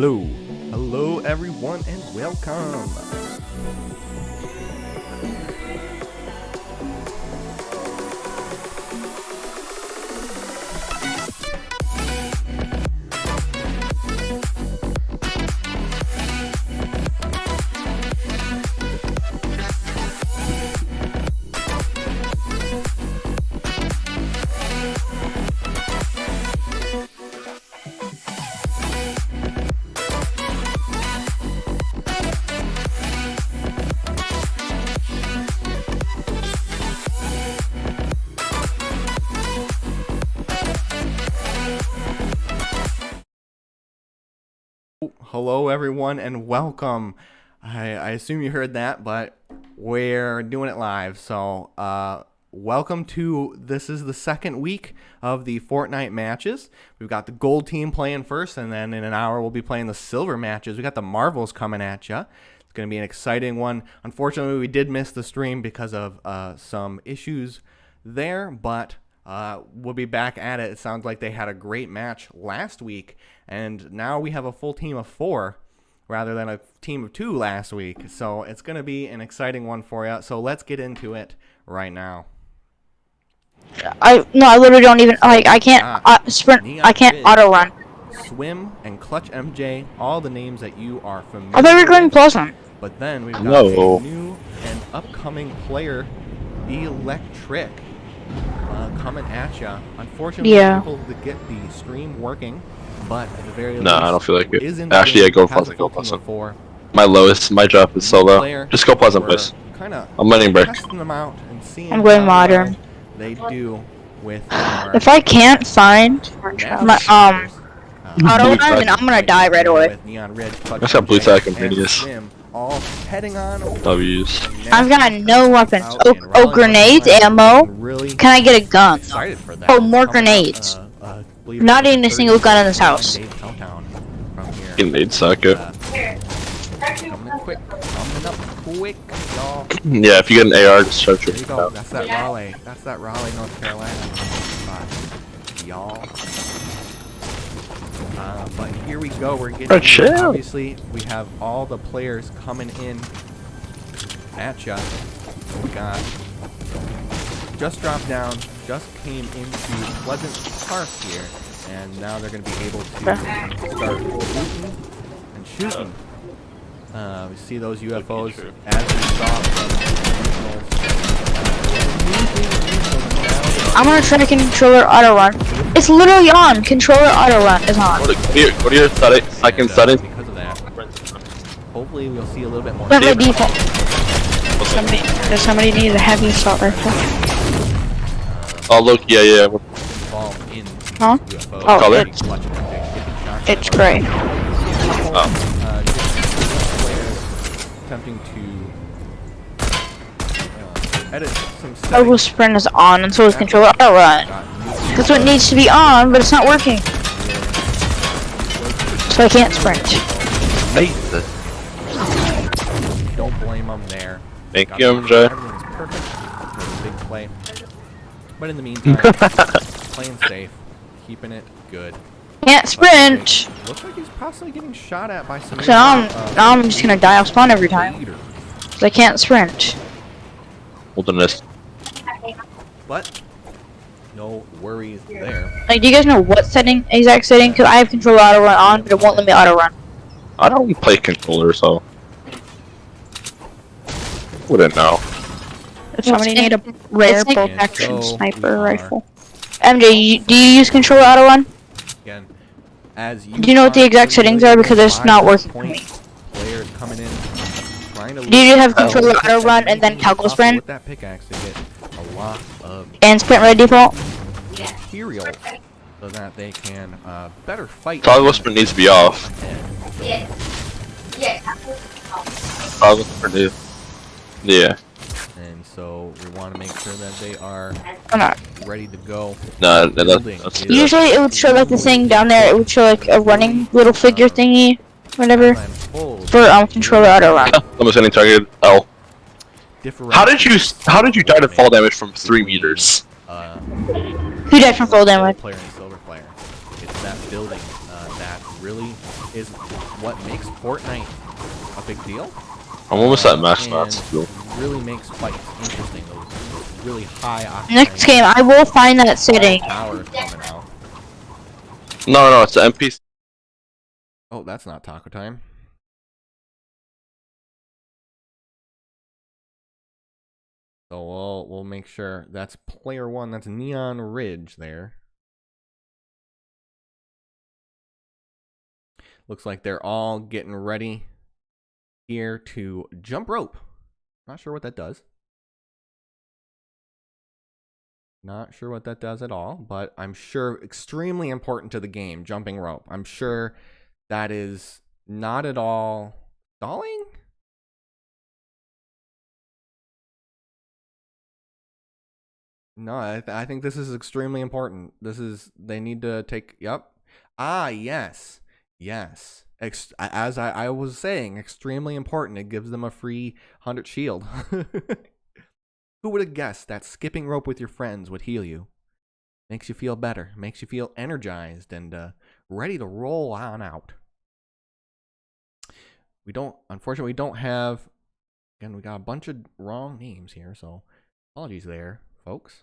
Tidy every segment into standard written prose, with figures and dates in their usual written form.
Hello. Hello, everyone, and welcome. Hello, everyone, and welcome. I assume you heard that, but we're doing it live. So, welcome to, this is the second week of the Fortnite matches. We've got the gold team playing first, and then in an hour we'll be playing the silver matches. We got the Marvels coming at you. It's going to be an exciting one. Unfortunately, we did miss the stream because of some issues there, but we'll be back at it. It sounds like they had a great match last week, and now we have a full team of 4 rather than a team of 2 last week. So it's going to be an exciting one for you. So let's get into it right now. I literally don't even, like, I can't sprint, Neon I can't Ridge, auto run. Swim, and Clutch MJ, all the names that you are familiar I thought we were going with. Pleasant. But then we've got No. a new and upcoming player, Electric, coming at ya. Unfortunately, Yeah. able to get the stream working, but at the very least, No, I don't feel like it. is in the Actually, game, yeah, go has a Pleasant, full go team of Pleasant. 4. My drop is so low. Player, Just go Pleasant, we're please. Kinda I'm letting break. testing them out and seeing I'm going how modern. well they do with our If I can't find my, auto Blue run, then I'm gonna die right away. with Neon Ridge, Clutch Let's have blue MJ, tack and and Radius. Swim, all heading on over. W's. And I've got no weapons. out Oh, and rallying grenades, behind ammo. and really Can I get a gun? excited for that. Oh, more Coming up, grenades. believe Not it's even a the single gun in this 39 house. day countdown from here. Getting made suck it. Coming up quick, y'all. Yeah, if you get an AR, just start There you shooting. go. That's that Raleigh. That's that Raleigh, North Carolina spot, y'all. But here we go. We're getting. chill. Obviously, we have all the players coming in at ya. We got just dropped down, just came into Pleasant Park here, and now they're going to be able to start shooting and shooting. We see those UFOs as we saw from I'm gonna try controller auto run. It's literally on. Controller auto run is on. What are your second settings? Because of that, hopefully we'll see a little bit more. Not by default. Does somebody need a heavy assault rifle? Oh, look, yeah. Involved in Huh? UFOs. Oh, Color? It's gray. Attempting to edit some Auto settings. sprint is on, and so is controller auto run. That's what needs to be on, but it's not working. So I can't sprint. Nice. Don't blame them there. Thank Got you, to make MJ. sure everything's perfect. That's a big play. But in the meantime, playing safe, keeping it good. Can't sprint. Looks like he's possibly getting shot at by some. So now I'm just gonna die off spawn every time. leader. 'Cause I can't sprint. Wilderness. But no worries there. Like, do you guys know what exact setting? Because I have controller auto run on, but it won't let me auto run. I don't play controller, so wouldn't know. If somebody need a rare like- bolt And action so sniper we are, rifle. MJ, do you use controller auto run? Again, as you Do you know what the are exact settings are? Because it's not working for me. Players coming in, trying to Do you have Oh. controller auto run and then calco sprint with that pickaxe to get a lot of and sprint by default? material so that they can better fight. Toggle whisper needs to be off. ahead. Toggle whisper needs. Yeah. And so we want to make sure that they are Or not? ready to go. No, that's Usually it would show like the thing down there. It would show like a running little figure thingy, whatever, for controller auto run. Almost any target. L. differential How did you die to fall damage from 3 meters? Who died from fall damage? Player and silver player. It's that building that really is what makes Fortnite a big deal. I'm almost at max And stats. really makes fights interesting. Those really high octane Next game, I will find that setting. powers coming out. No, it's an NPC. Oh, that's not taco time. So we'll make sure that's player 1. That's Neon Ridge there. Looks like they're all getting ready here to jump rope. Not sure what that does. Not sure what that does at all, but I'm sure extremely important to the game, jumping rope. I'm sure that is not at all stalling. No, I think this is extremely important. They need to take, yep. Ah, yes. Yes. As I was saying, extremely important. It gives them a free 100 shield. Who would have guessed that skipping rope with your friends would heal you? Makes you feel better. Makes you feel energized and ready to roll on out. Unfortunately, we don't have, again, we got a bunch of wrong names here, so apologies there, folks.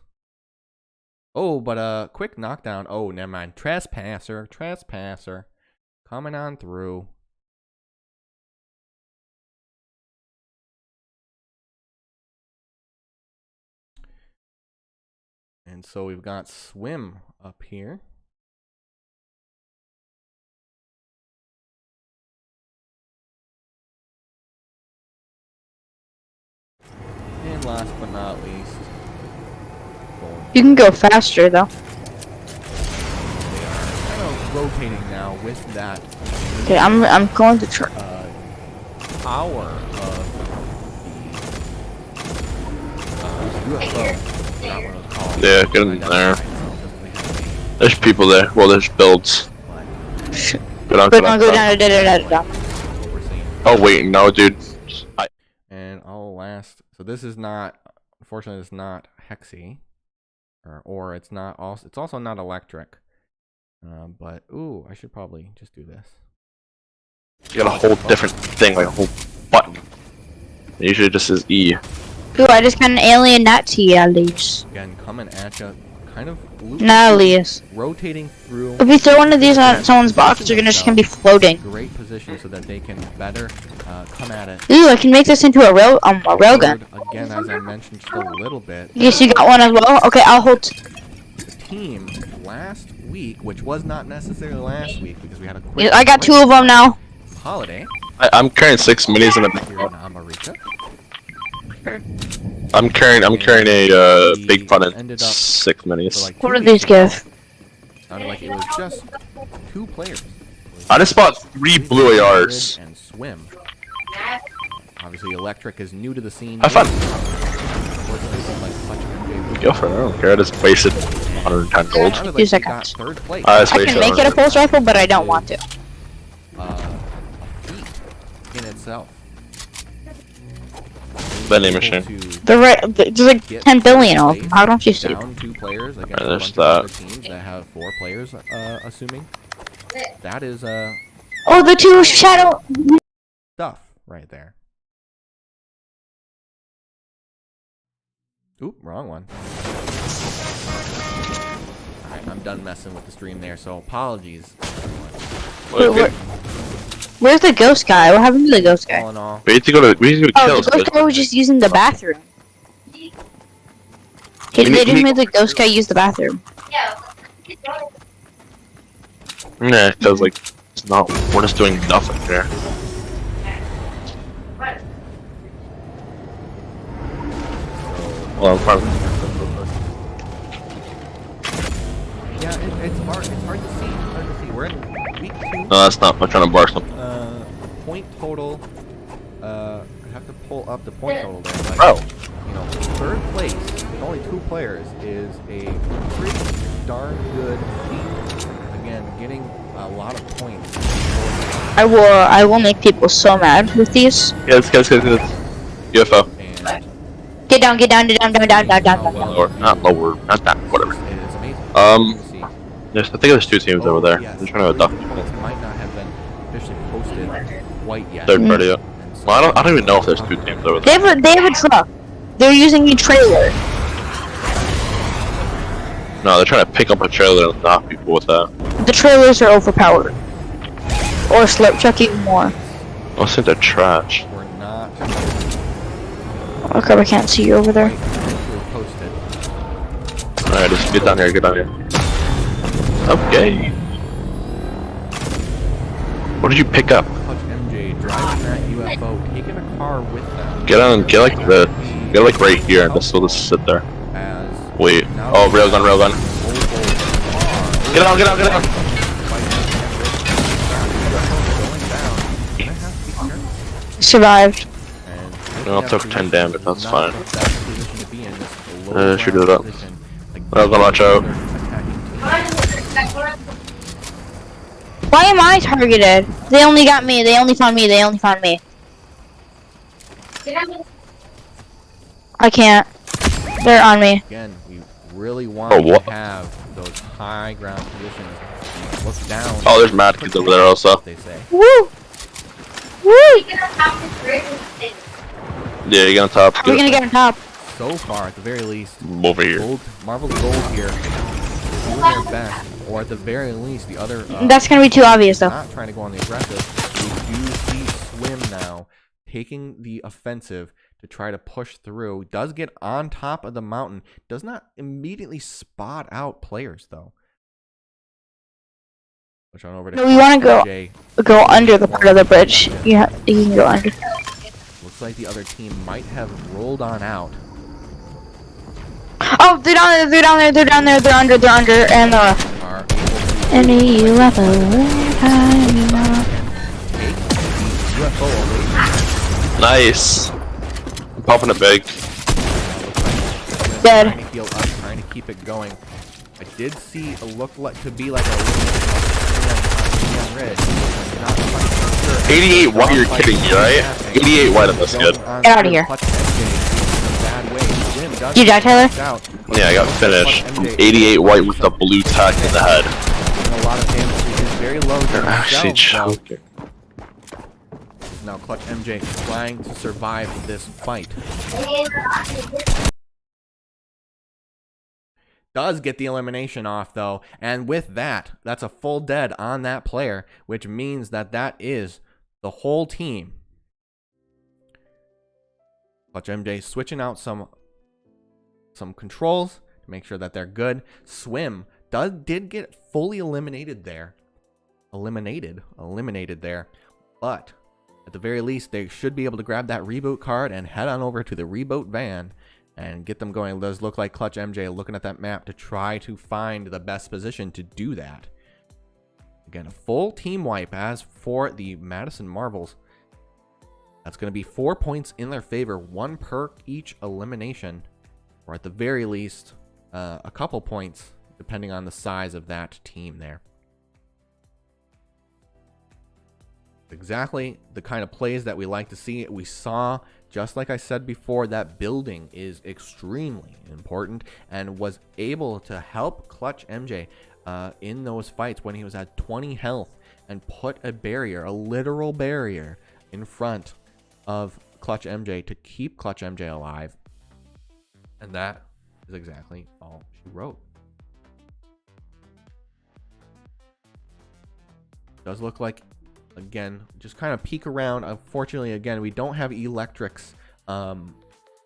Oh, but quick knockdown. Oh, never mind. Trespasser. Coming on through. And so we've got Swim up here. And last but not least, You can go faster though. they are kind of rotating now with that Okay, I'm going to try. power of the UFO. Not what it was called. Yeah, get in there. There's people there. Well, there's builds. Go down, Go down. Oh wait, no, dude. And last. So this is not. Unfortunately, it's not Hexy, or it's not. Also, it's also not electric. But ooh, I should probably just do this. You got a whole different thing, like a whole button. It usually just says E. Ooh, I just got an alien Nazi alias. Again, coming at you, kind of Not alias. rotating through. If you throw one of these on someone's box, they're just gonna be floating. Great position so that they can better come at it. Ooh, I can make this into a railgun. Again, as I mentioned just a little bit, Yes, you got one as well. Okay, I'll hold. the team last week, which was not necessarily last week because we had a quick Yeah, I got 2 of them now. holiday I'm carrying 6 minis and here in America. I'm carrying a big fun and Ended up 6 For minis. like What 2 do these weeks give? Sounded like it was just 2 players. I just bought 3 blue ARs. And Swim. Obviously, Electric is new to the scene. Have fun. Like Go for it. I don't care. I just wasted 110 gold. Sounded Few like seconds. he got 3rd place. I just I wasted can make it a 100. pulse rifle, but I don't want to. A feat in itself. Vending Able machine. to There's like get 10 billion of them. safe, How don't you see them? down 2 players against a There's bunch of that. other teams that have 4 players, assuming. That is Oh, the 2 shadow. stuff right there. Oop, wrong one. Alright, I'm done messing with the stream there, so apologies. Okay. Where's the ghost guy? What happened to the ghost guy? All in all, We need to go to Oh, kills. the ghost guy was just using the bathroom. They just made the ghost guy use the bathroom. Nah, cause like it's not. We're just doing nothing there. Well, I'm probably. yeah, it's hard to see. It's hard to see. We're in week 2. No, that's not. I'm trying to bar something. Point total. I have to pull up the point total there. But, Oh. you know, 3rd place with only 2 players is a pretty darn good feat. Again, getting a lot of points. I will make people so mad with these. Yes. UFO. And Get down. Lower, not lower, not that. Whatever. it is amazing. Um, You see. I think there's 2 teams over there. Yes, They're trying to duck. points might not have been officially quite yet. Third party. Yeah. Well, I don't even know if there's two teams over They there. have a truck. They're using a trailer. No, they're trying to pick up a trailer and knock people with that. The trailers are overpowered. Or slurp truck even more. I think they're trash. We're not Okay, I can't see you over there. quite posted. Alright, just get down here, get down here. Okay. What did you pick up? Clutch MJ driving that UFO, taking a car with them. Get like right here and just we'll just sit there. As Wait. now Oh, railgun, railgun. Get out, get out, get out! Survived. No, I took 10 damage, that's fine. Shoot it up. Railgun, watch out. Why am I targeted? They only got me. They only found me. They only found me. I can't. They're on me. Again, we really want Oh, what? to have those high ground positions. Look down. Oh, there's mad kids over there also. They say. Woo! Woo! Yeah, you get on top. We're gonna get on top. So far, at the very least, Over here. Marvel's gold here, doing their best, or at the very least, the other. That's gonna be too obvious, though. Not trying to go on the aggressive. We do see Swim now taking the offensive to try to push through. Does get on top of the mountain. Does not immediately spot out players though. Push on over to No, we want to MJ. go under the part of the bridge. You can go under. Looks like the other team might have rolled on out. Oh, they're down there. They're down there. They're down there. They're under. They're under. And Are able to any UFO. take the UFO away. Nice. I'm popping it big. Dead. Trying to heal up, trying to keep it going. I did see a look like to be like a red. 88 white, you're kidding me, right? 88 white on this good. Get out of here. You die, Tyler? Yeah, I got finished. 88 white with the blue tack in the head. A lot of damage. It is very low. They're actually choking. Now Clutch MJ trying to survive this fight. Does get the elimination off though, and with that, that's a full dead on that player, which means that that is the whole team. Clutch MJ switching out some controls to make sure that they're good. Swim did get fully eliminated there. Eliminated there. But at the very least, they should be able to grab that reboot card and head on over to the reboot van and get them going. It does look like Clutch MJ looking at that map to try to find the best position to do that. Again, a full team wipe as for the Madison Marvels. That's going to be 4 points in their favor, 1 per each elimination, or at the very least, a couple points depending on the size of that team there. Exactly the kind of plays that we like to see. We saw, just like I said before, that building is extremely important and was able to help Clutch MJ in those fights when he was at 20 health and put a barrier, a literal barrier, in front of Clutch MJ to keep Clutch MJ alive. And that is exactly all she wrote. Does look like, again, just kind of peek around. Unfortunately, again, we don't have Electric's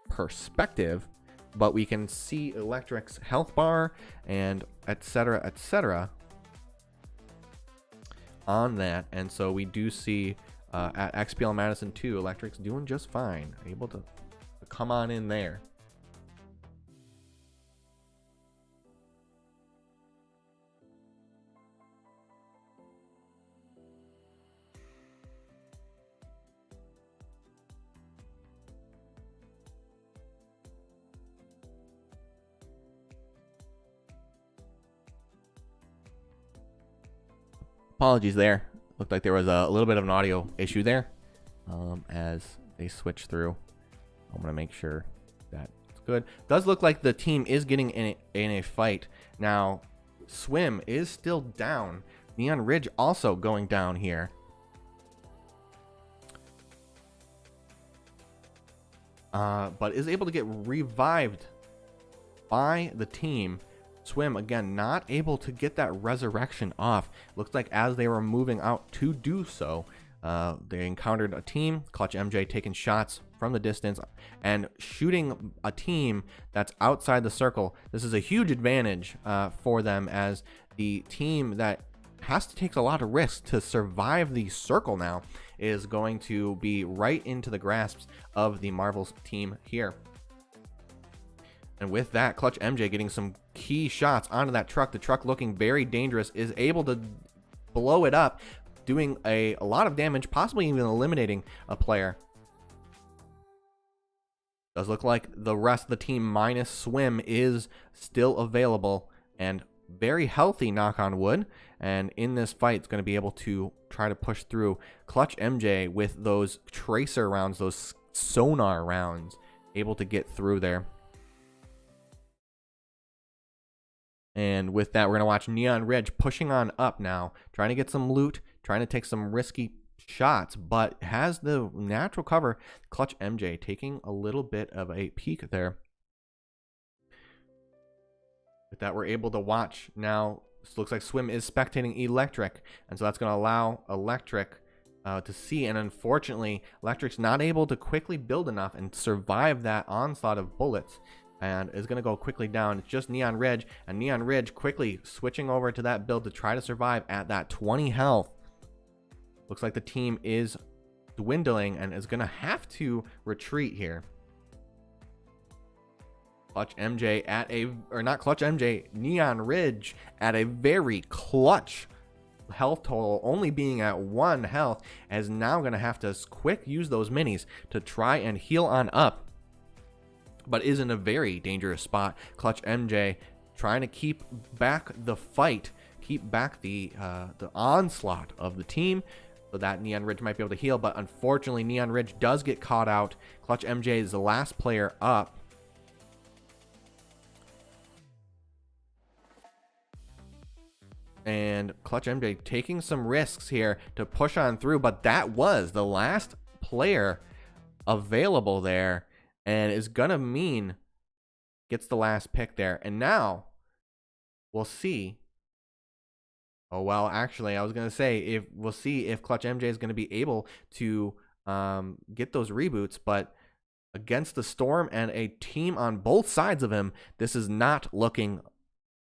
perspective, but we can see Electric's health bar and etc. on that. And so we do see at XPL Madison 2, Electric's doing just fine, able to come on in there. Apologies there. Looked like there was a little bit of an audio issue there as they switch through. I'm going to make sure that it's good. Does look like the team is getting in a fight. Now, Swim is still down. Neon Ridge also going down here. but is able to get revived by the team. Swim, again, not able to get that resurrection off. Looks like as they were moving out to do so, they encountered a team. Clutch MJ taking shots from the distance and shooting a team that's outside the circle. This is a huge advantage for them, as the team that has to take a lot of risks to survive the circle now is going to be right into the grasps of the Marvel's team here. And with that, Clutch MJ getting some key shots onto that truck. The truck looking very dangerous, is able to blow it up, doing a lot of damage, possibly even eliminating a player. Does look like the rest of the team minus Swim is still available and very healthy, knock on wood. And in this fight, it's going to be able to try to push through. Clutch MJ with those tracer rounds, those sonar rounds, able to get through there. And with that, we're going to watch Neon Ridge pushing on up now, trying to get some loot, trying to take some risky shots, but has the natural cover. Clutch MJ taking a little bit of a peek there. With that, we're able to watch now. This looks like Swim is spectating Electric, and so that's going to allow Electric to see. And unfortunately, Electric's not able to quickly build enough and survive that onslaught of bullets, and is going to go quickly down. It's just Neon Ridge, and Neon Ridge quickly switching over to that build to try to survive at that 20 health. Looks like the team is dwindling and is going to have to retreat here. Clutch MJ at a, or not Clutch MJ, Neon Ridge at a very clutch health total, only being at 1 health, is now going to have to quick use those minis to try and heal on up, but is in a very dangerous spot. Clutch MJ trying to keep back the fight, keep back the onslaught of the team, so that Neon Ridge might be able to heal. But unfortunately, Neon Ridge does get caught out. Clutch MJ is the last player up. And Clutch MJ taking some risks here to push on through, but that was the last player available there, and is gonna mean gets the last pick there. And now we'll see. Oh, well, actually, I was gonna say, if we'll see if Clutch MJ is gonna be able to get those reboots, but against the Storm and a team on both sides of him, this is not looking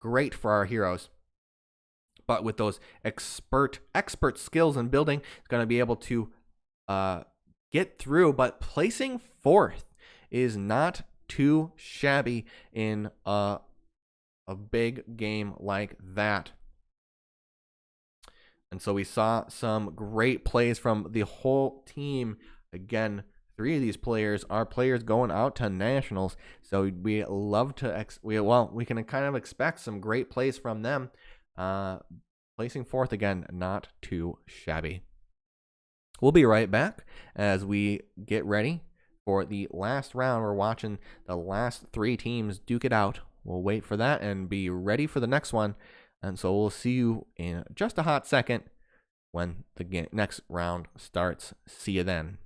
great for our heroes. But with those expert skills in building, it's going to be able to get through. But placing 4th is not too shabby in a big game like that. And so we saw some great plays from the whole team. Again, 3 of these players are players going out to nationals, so we love to we can kind of expect some great plays from them. Placing 4th, again, not too shabby. We'll be right back as we get ready for the last round. We're watching the last 3 teams duke it out. We'll wait for that and be ready for the next one. And so we'll see you in just a hot second when the next round starts. See you then.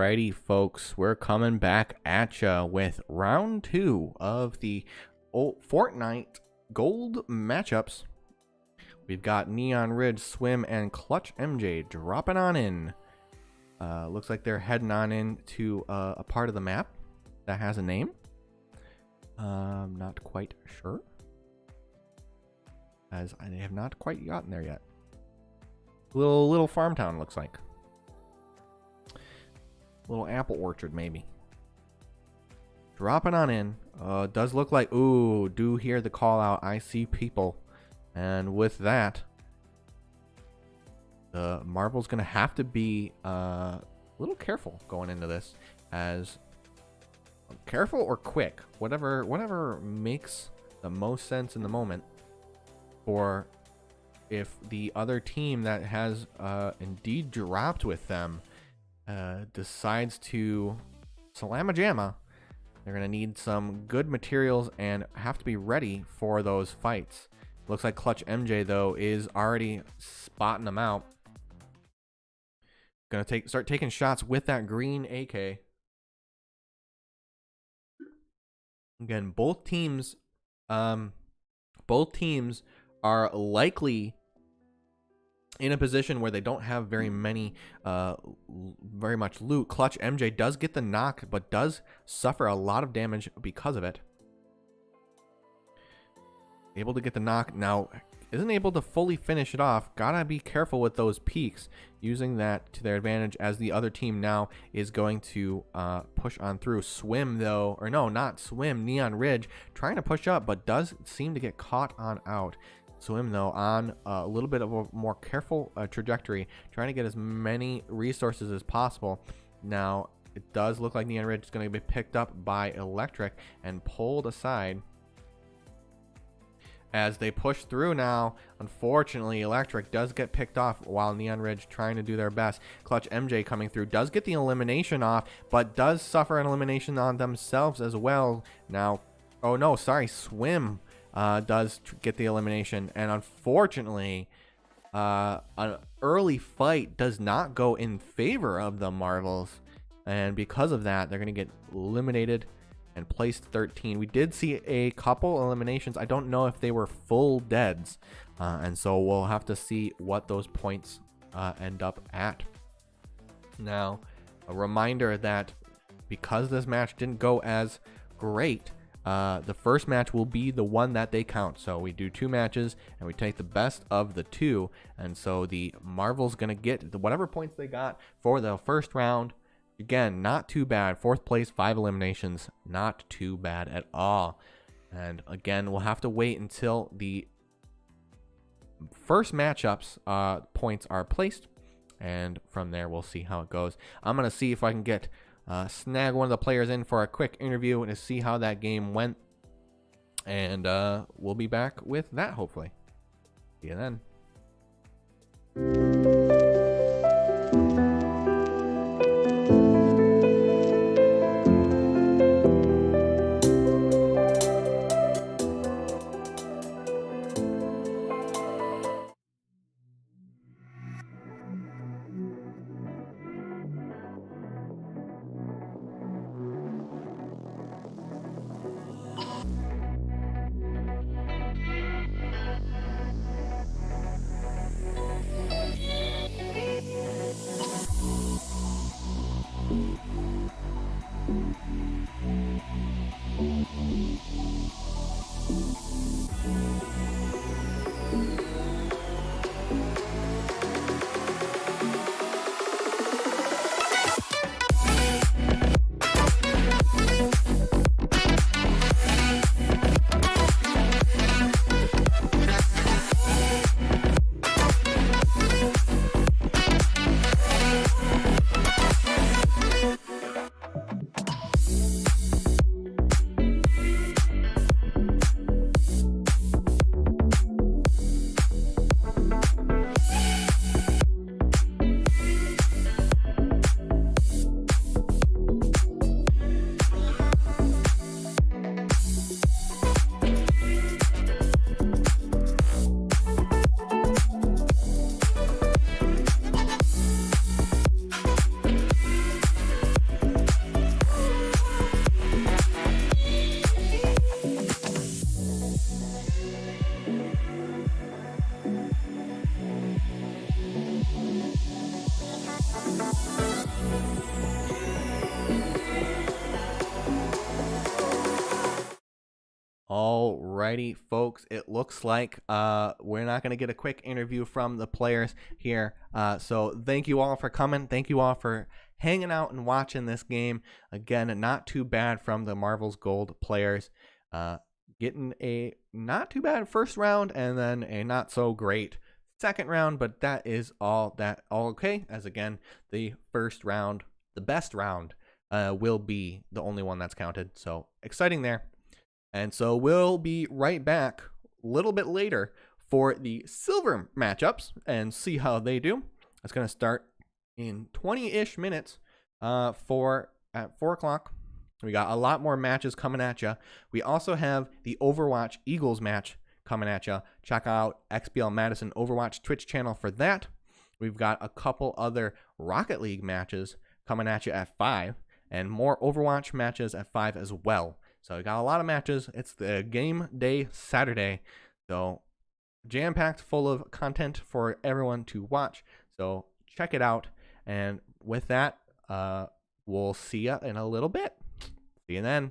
Alrighty, folks, we're coming back at ya with round 2 of the Fortnite Gold matchups. We've got Neon Ridge, Swim, and Clutch MJ dropping on in. Looks like they're heading on in to a part of the map that has a name. Not quite sure, as I have not quite gotten there yet. Little farm town, looks like. Little apple orchard, maybe. Dropping on in. Does look like, ooh, do hear the call out. I see people. And with that, the Marvel's going to have to be a little careful going into this. As careful or quick, whatever makes the most sense in the moment. For if the other team that has indeed dropped with them decides to slam a jamma, they're going to need some good materials and have to be ready for those fights. Looks like Clutch MJ, though, is already spotting them out. Going to start taking shots with that green AK. Again, both teams are likely in a position where they don't have very much loot. Clutch MJ does get the knock, but does suffer a lot of damage because of it. Able to get the knock now, isn't able to fully finish it off. Gotta be careful with those peaks, using that to their advantage as the other team now is going to push on through. Swim, though, or no, not Swim, Neon Ridge trying to push up, but does seem to get caught on out. Swim, though, on a little bit of a more careful trajectory, trying to get as many resources as possible. Now, it does look like Neon Ridge is going to be picked up by Electric and pulled aside as they push through now. Unfortunately, Electric does get picked off while Neon Ridge trying to do their best. Clutch MJ coming through does get the elimination off, but does suffer an elimination on themselves as well. Now, oh no, sorry, Swim does get the elimination, and unfortunately, an early fight does not go in favor of the Marvels, and because of that, they're going to get eliminated and placed 13. We did see a couple eliminations. I don't know if they were full deads, and so we'll have to see what those points end up at. Now, a reminder that because this match didn't go as great, the first match will be the one that they count. So we do 2 matches and we take the best of the 2, and so the Marvel's gonna get whatever points they got for the first round. Again, not too bad. 4th place, 5 eliminations, not too bad at all. And again, we'll have to wait until the first matchups points are placed, and from there we'll see how it goes. I'm gonna see if I can get snag one of the players in for a quick interview and to see how that game went, and we'll be back with that hopefully. See you then. Alrighty, folks, it looks like we're not going to get a quick interview from the players here. So thank you all for coming. Thank you all for hanging out and watching this game. Again, not too bad from the Marvel's Gold players. Getting a not too bad first round and then a not so great second round, but that is all okay, as again, the first round, the best round, will be the only one that's counted. So exciting there. And so we'll be right back a little bit later for the silver matchups and see how they do. It's going to start in 20-ish minutes at 4 o'clock. We got a lot more matches coming at you. We also have the Overwatch Eagles match coming at you. Check out XBL Madison Overwatch Twitch channel for that. We've got a couple other Rocket League matches coming at you at 5, and more Overwatch matches at 5 as well. So we got a lot of matches. It's the game day Saturday, so jam-packed full of content for everyone to watch. So check it out. And with that, we'll see you in a little bit. See you then.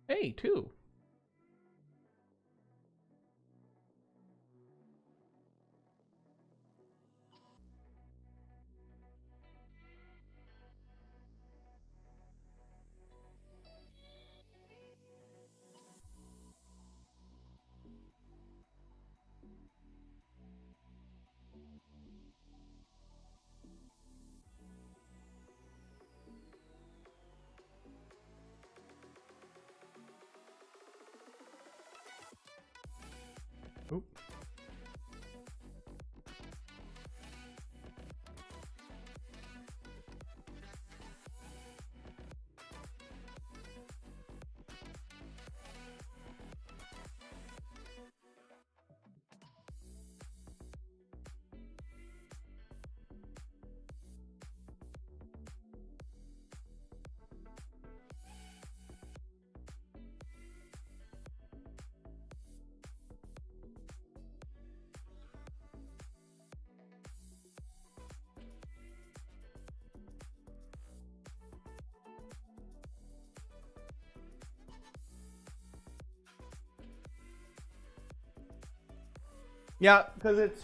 Hey, 2. Oop. Yeah, because it's.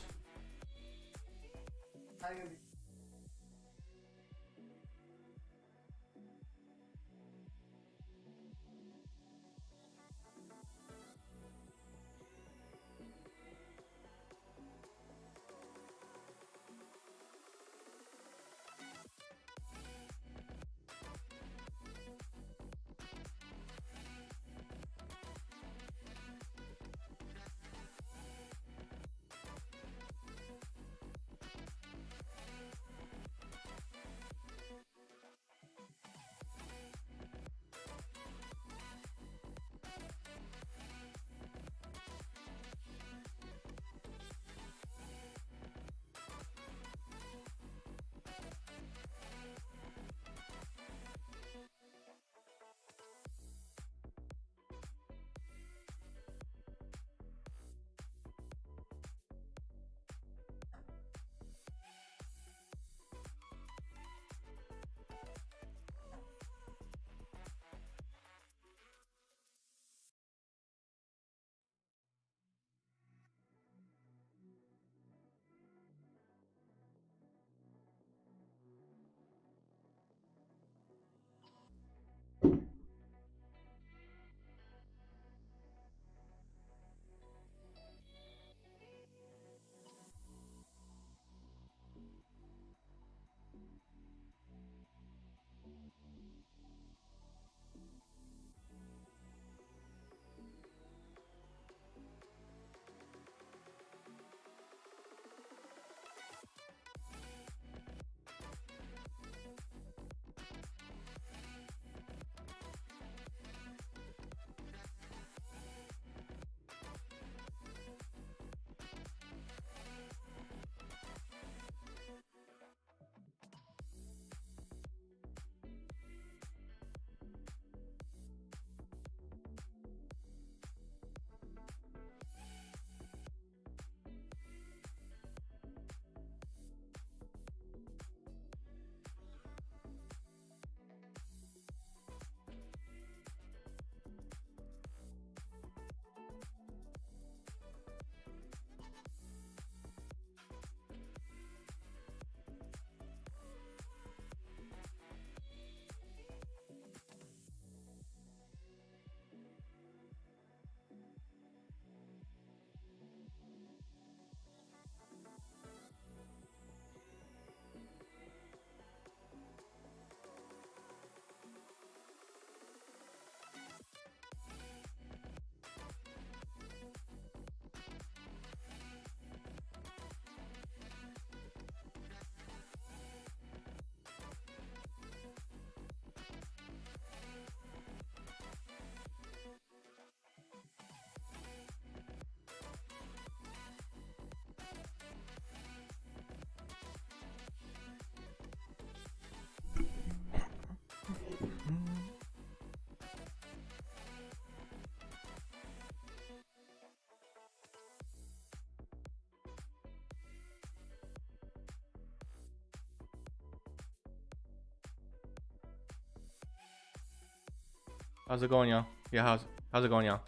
How's it going, y'all? Yeah, how's it going, y'all?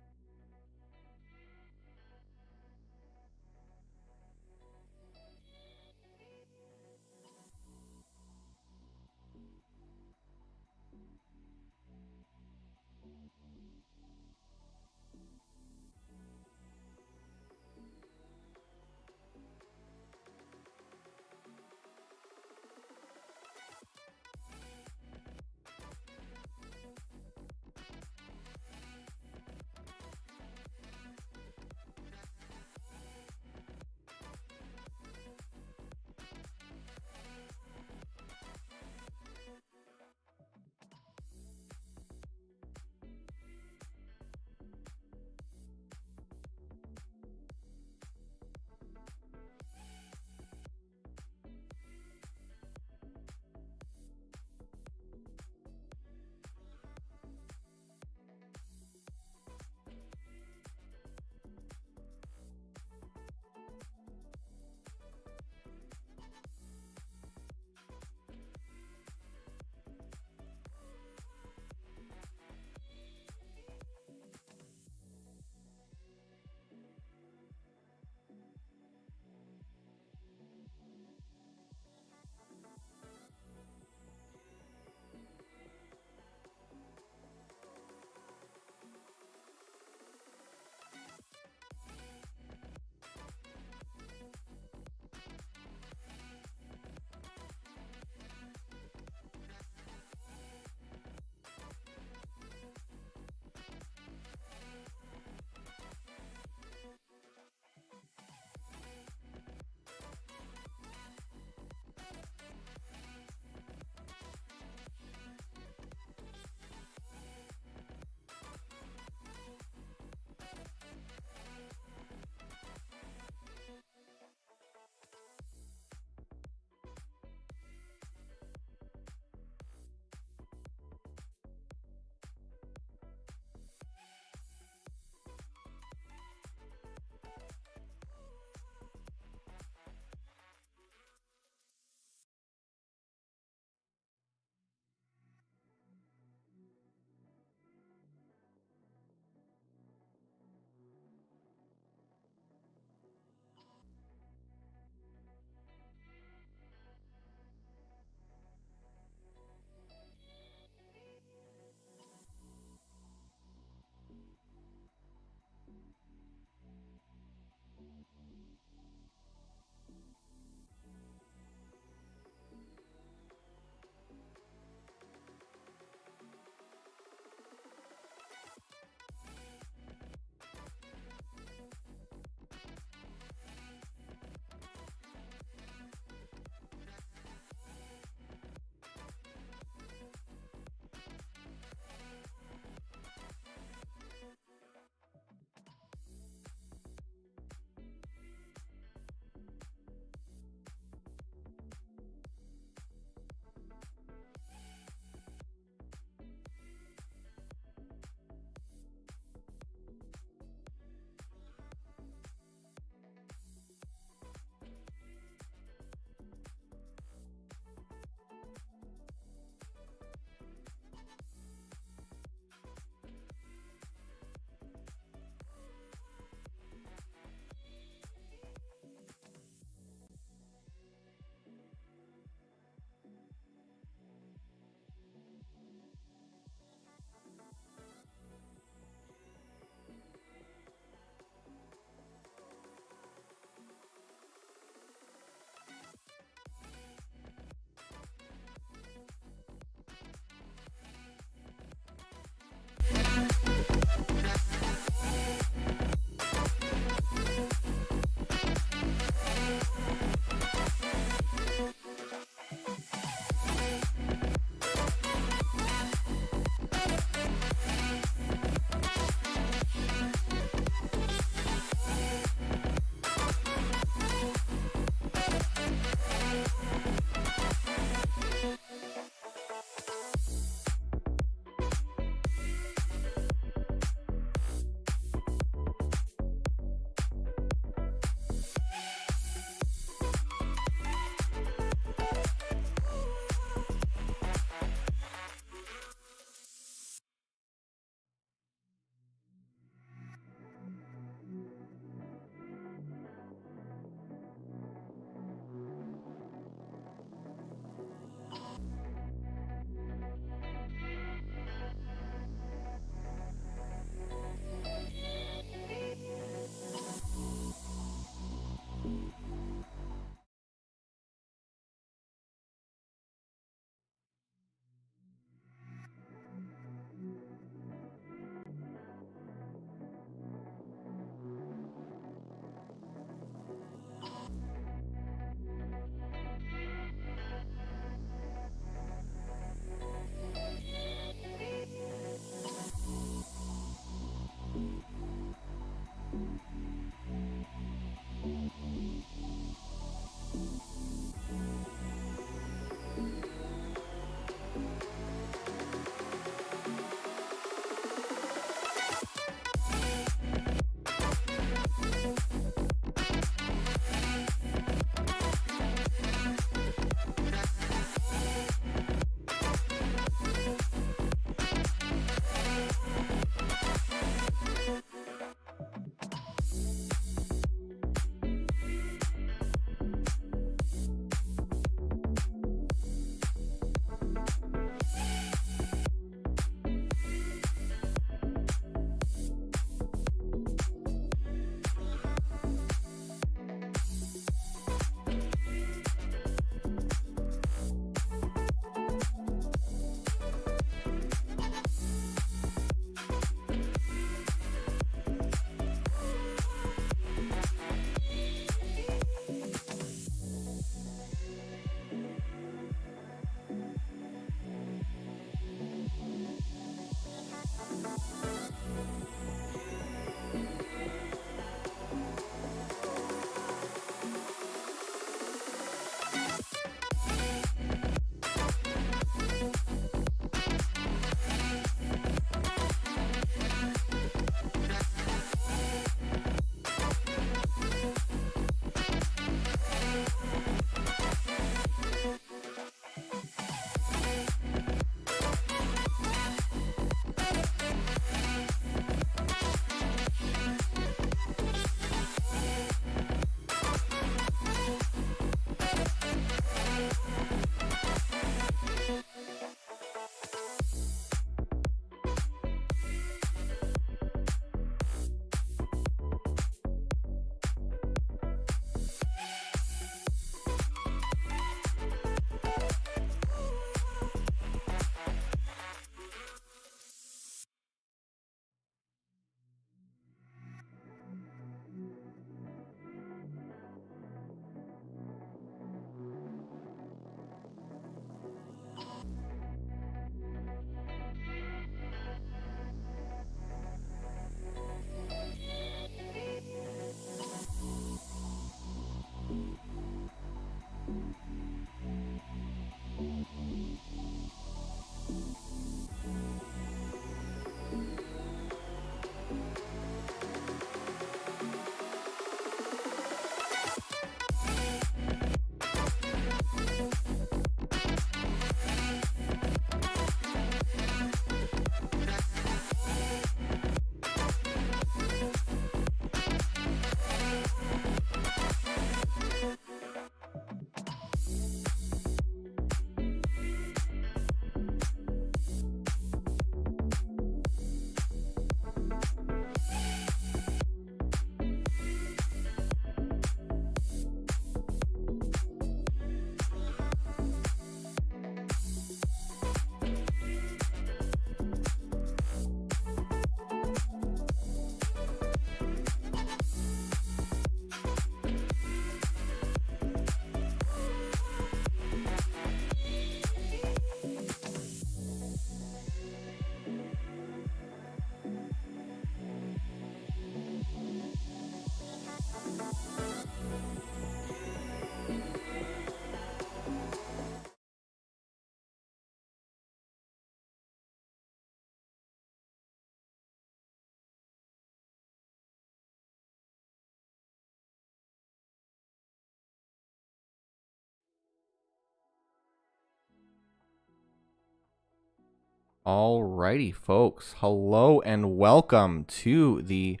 Alrighty, folks. Hello and welcome to the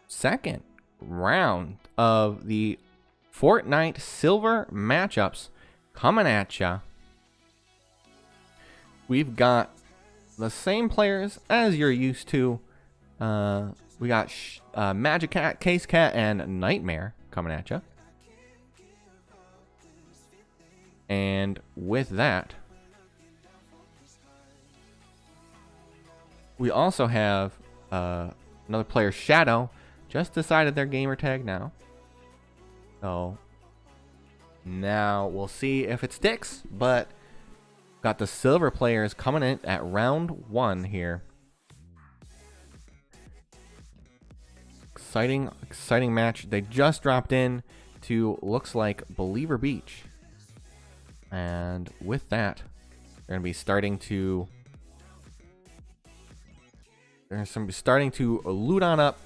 second round of the Fortnite Silver matchups coming at ya. We've got the same players as you're used to. We got Magic Cat, Case Cat, and Nightmare coming at ya. And with that, we also have another player, Shadow, just decided their gamer tag now. So now we'll see if it sticks, but got the silver players coming in at round 1 here. exciting match. They just dropped in to, looks like, Believer Beach. And with that, they're going to be starting to loot on up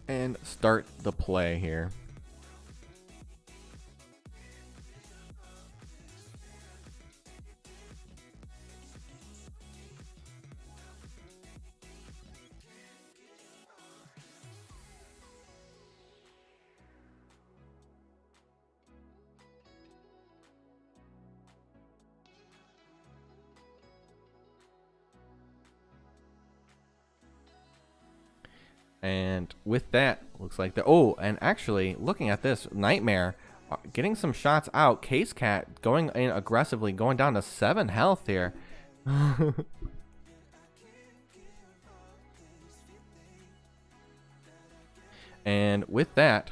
and start the play here. And with that, looks like and actually, looking at this, Nightmare getting some shots out. Case Cat going in aggressively, going down to 7 health here. And with that,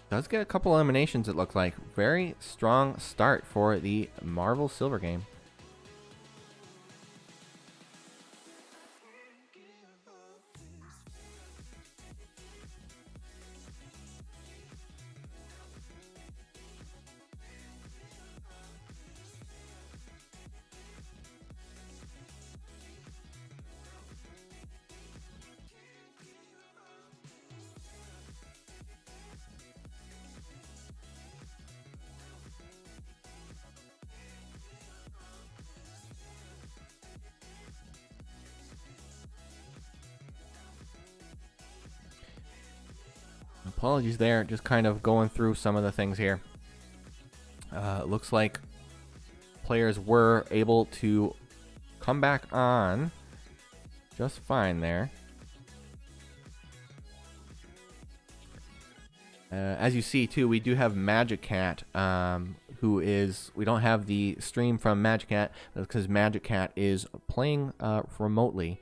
does get a couple eliminations, it looks like. Very strong start for the Marvel Silver game. Apologies there, just kind of going through some of the things here. Looks like players were able to come back on just fine there. As you see too, we do have Magic Cat, who is, we don't have the stream from Magic Cat because Magic Cat is playing remotely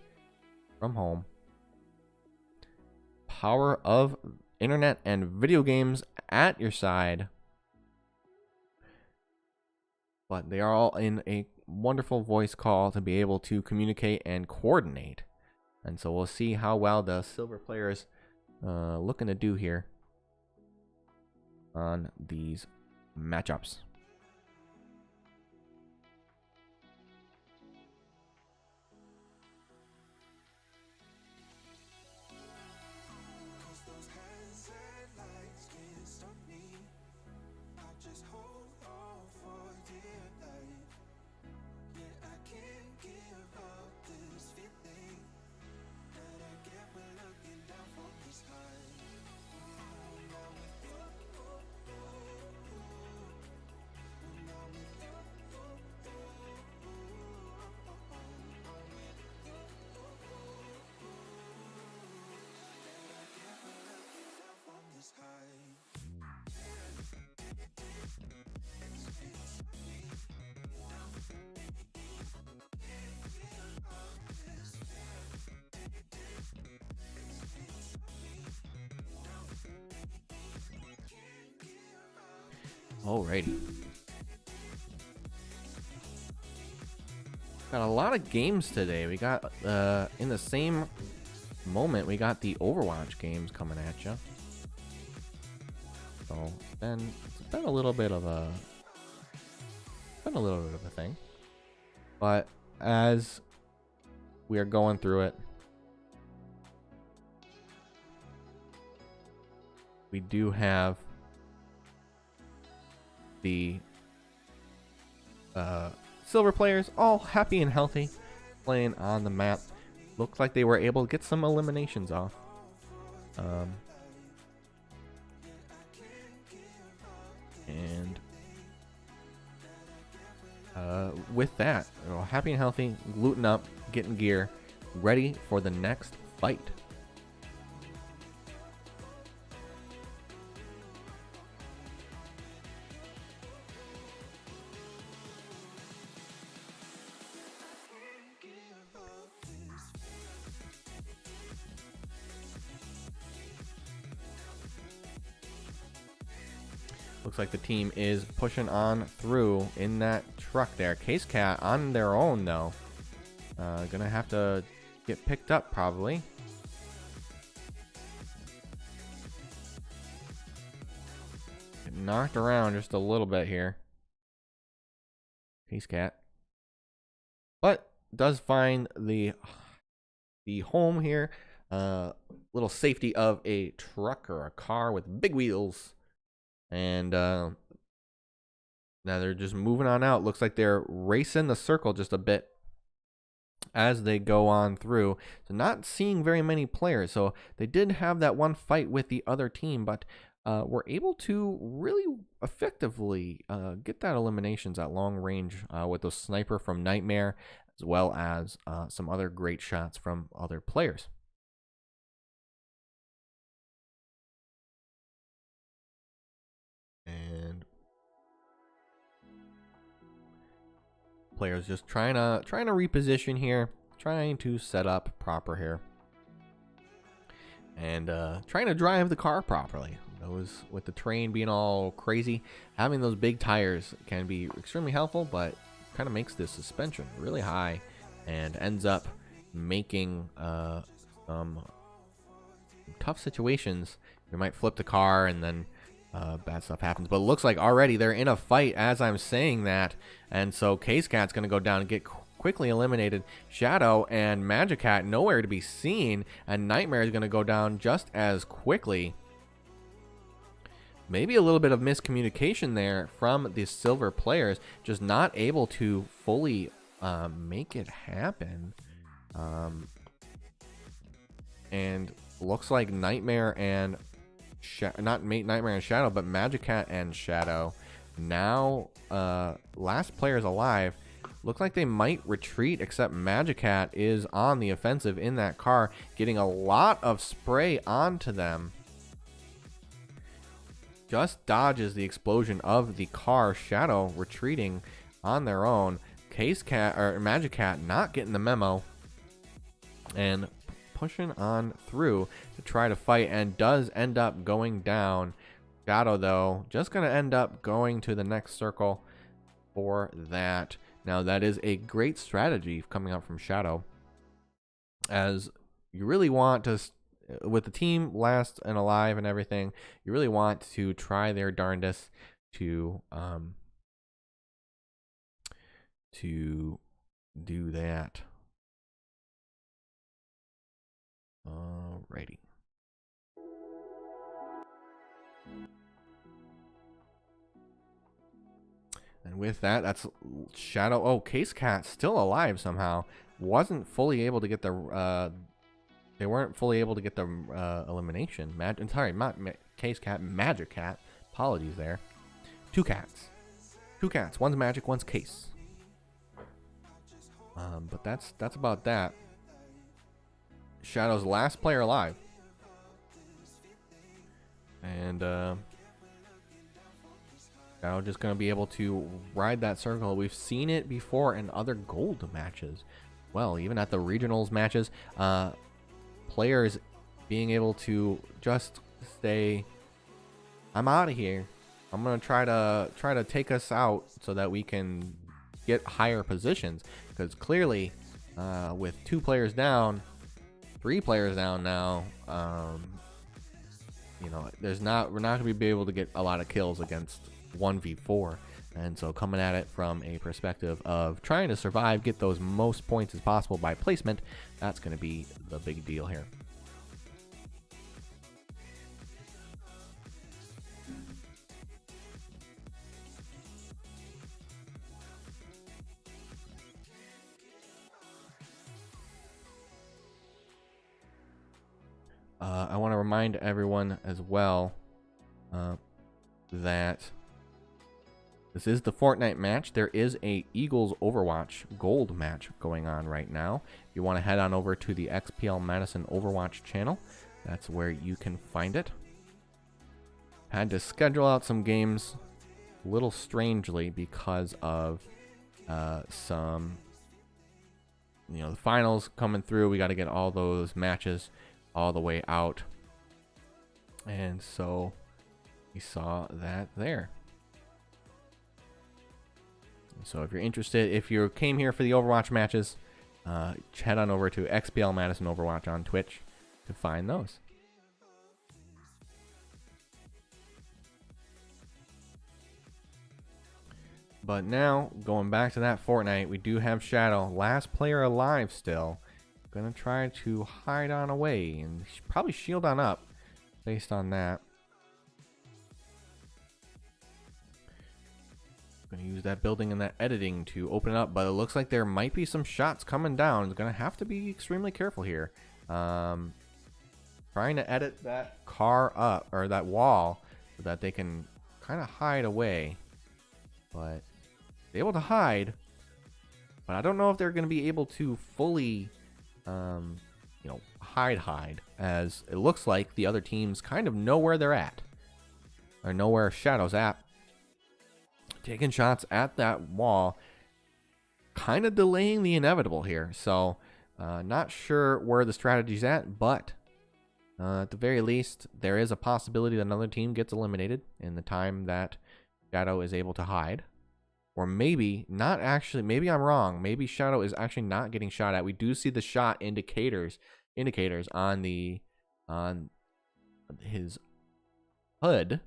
from home. Power of internet and video games at your side. But they are all in a wonderful voice call to be able to communicate and coordinate. And so we'll see how well the silver players looking to do here on these matchups. Alrighty. Got a lot of games today. We got, in the same moment, we got the Overwatch games coming at you. So, it's been a little bit of a thing. But as we are going through it, we do have the silver players all happy and healthy playing on the map. Looks like they were able to get some eliminations off. And with that, happy and healthy, looting up, getting gear, ready for the next fight. Looks like the team is pushing on through in that truck there. Case Cat on their own, though. Gonna have to get picked up, probably. Get knocked around just a little bit here. Case Cat. But does find the home here. Little safety of a truck or a car with big wheels. And now they're just moving on out. Looks like they're racing the circle just a bit as they go on through. So not seeing very many players. So they did have that one fight with the other team, but were able to really effectively get that eliminations at long range with the sniper from Nightmare, as well as some other great shots from other players. And players just trying to reposition here, trying to set up proper here, and trying to drive the car properly. Those with the terrain being all crazy, having those big tires can be extremely helpful, but kind of makes the suspension really high and ends up making some tough situations. You might flip the car and then bad stuff happens. But it looks like already they're in a fight as I'm saying that, and so Case Cat's gonna go down and get quickly eliminated. Shadow and Magic Cat nowhere to be seen, and Nightmare is gonna go down just as quickly. Maybe a little bit of miscommunication there from the silver players, just not able to fully make it happen. And looks like Nightmare and Nightmare and Shadow, but Magic Cat and Shadow now last players alive. Look like they might retreat, except Magic Cat is on the offensive in that car, getting a lot of spray onto them. Just dodges the explosion of the car. Shadow retreating on their own. Case Cat or Magic Cat not getting the memo and pushing on through to try to fight, and does end up going down. Shadow though just gonna end up going to the next circle for that. Now that is a great strategy coming up from Shadow, as you really want to, with the team last and alive and everything, you really want to try their darndest to do that. Alrighty. And with that, that's Shadow. Oh, Case Cat still alive somehow. Wasn't fully able to get the they weren't fully able to get the elimination. Case Cat, Magic Cat. Apologies there. Two cats. One's Magic, one's Case. But that's about that. Shadow's last player alive. And Shadow just going to be able to ride that circle. We've seen it before in other gold matches. Well, even at the regionals matches, players being able to just say, I'm out of here. I'm going to try to take us out so that we can get higher positions, because clearly with 2 players down, 3 players down now, you know, we're not going to be able to get a lot of kills against 1v4. And so coming at it from a perspective of trying to survive, get those most points as possible by placement, that's going to be the big deal here. I want to remind everyone as well that this is the Fortnite match. There is a Eagles Overwatch Gold match going on right now. If you want to head on over to the XPL Madison Overwatch channel, that's where you can find it. Had to schedule out some games a little strangely because of some, you know, the finals coming through. We got to get all those matches all the way out, and so we saw that there. So if you're interested, if you came here for the Overwatch matches, head on over to XBL Madison Overwatch on Twitch to find those. But now, going back to that Fortnite, we do have Shadow, last player alive still. Gonna try to hide on away and probably shield on up based on that. Gonna use that building and that editing to open it up, but it looks like there might be some shots coming down. It's gonna have to be extremely careful here. Trying to edit that car up, or that wall, so that they can kind of hide away. But they're able to hide, but I don't know if they're going to be able to fully, you know, hide, as it looks like the other teams kind of know where they're at, or know where Shadow's at. Taking shots at that wall, kind of delaying the inevitable here. So, not sure where the strategy's at, but at the very least, there is a possibility that another team gets eliminated in the time that Shadow is able to hide. Or maybe not actually, maybe I'm wrong. Maybe Shadow is actually not getting shot at. We do see the shot indicators on his hood,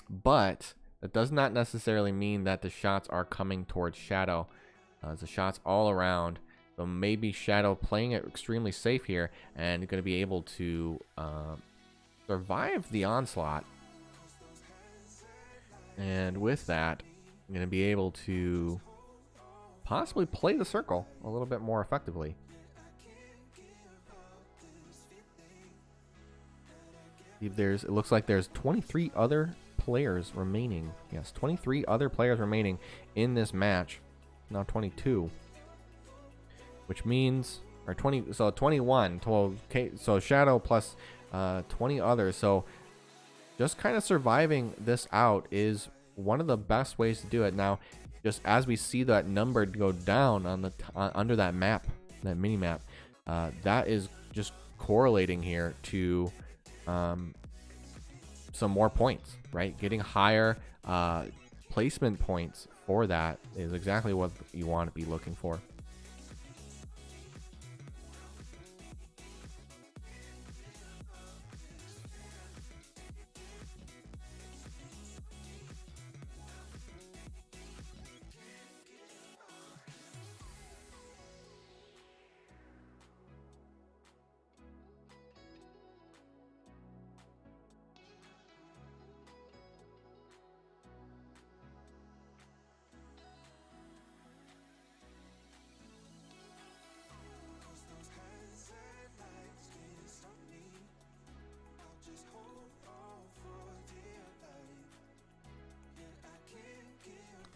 but that does not necessarily mean that the shots are coming towards Shadow. The shots all around. So maybe Shadow playing it extremely safe here and going to be able to survive the onslaught. And with that, I'm going to be able to possibly play the circle a little bit more effectively. It looks like there's 23 other players remaining. Yes, 23 other players remaining in this match. Now 22. Which means, or 20, so 21. 12, so Shadow plus 20 others. So just kind of surviving this out is one of the best ways to do it. Now, just as we see that number go down on the under that map, that mini map, that is just correlating here to some more points, right? Getting higher placement points for that is exactly what you want to be looking for.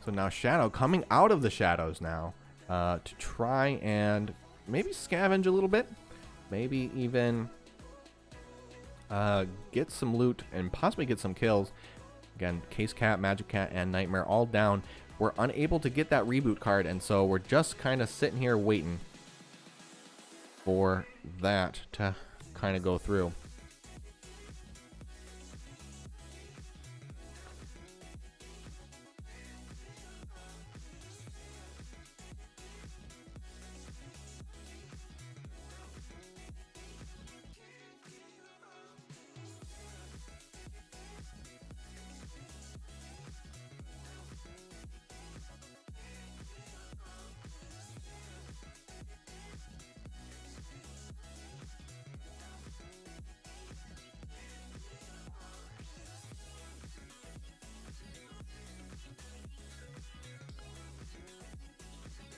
So now Shadow coming out of the shadows now to try and maybe scavenge a little bit. Maybe even get some loot and possibly get some kills. Again, Case Cat, Magic Cat, and Nightmare all down. We're unable to get that reboot card, and so we're just kind of sitting here waiting for that to kind of go through.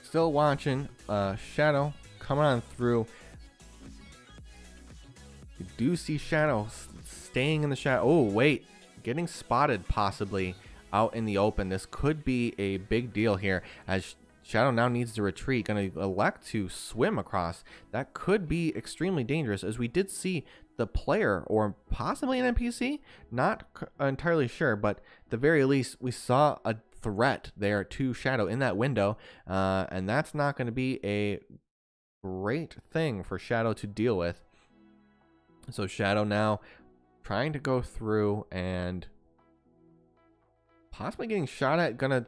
Still watching Shadow coming on through. You do see Shadow staying in the shadow. Oh, wait. Getting spotted possibly out in the open. This could be a big deal here as Shadow now needs to retreat. Going to elect to swim across. That could be extremely dangerous, as we did see the player, or possibly an NPC, not entirely sure, but at the very least we saw a threat there to Shadow in that window, and that's not going to be a great thing for Shadow to deal with. So Shadow now trying to go through and possibly getting shot at. Gonna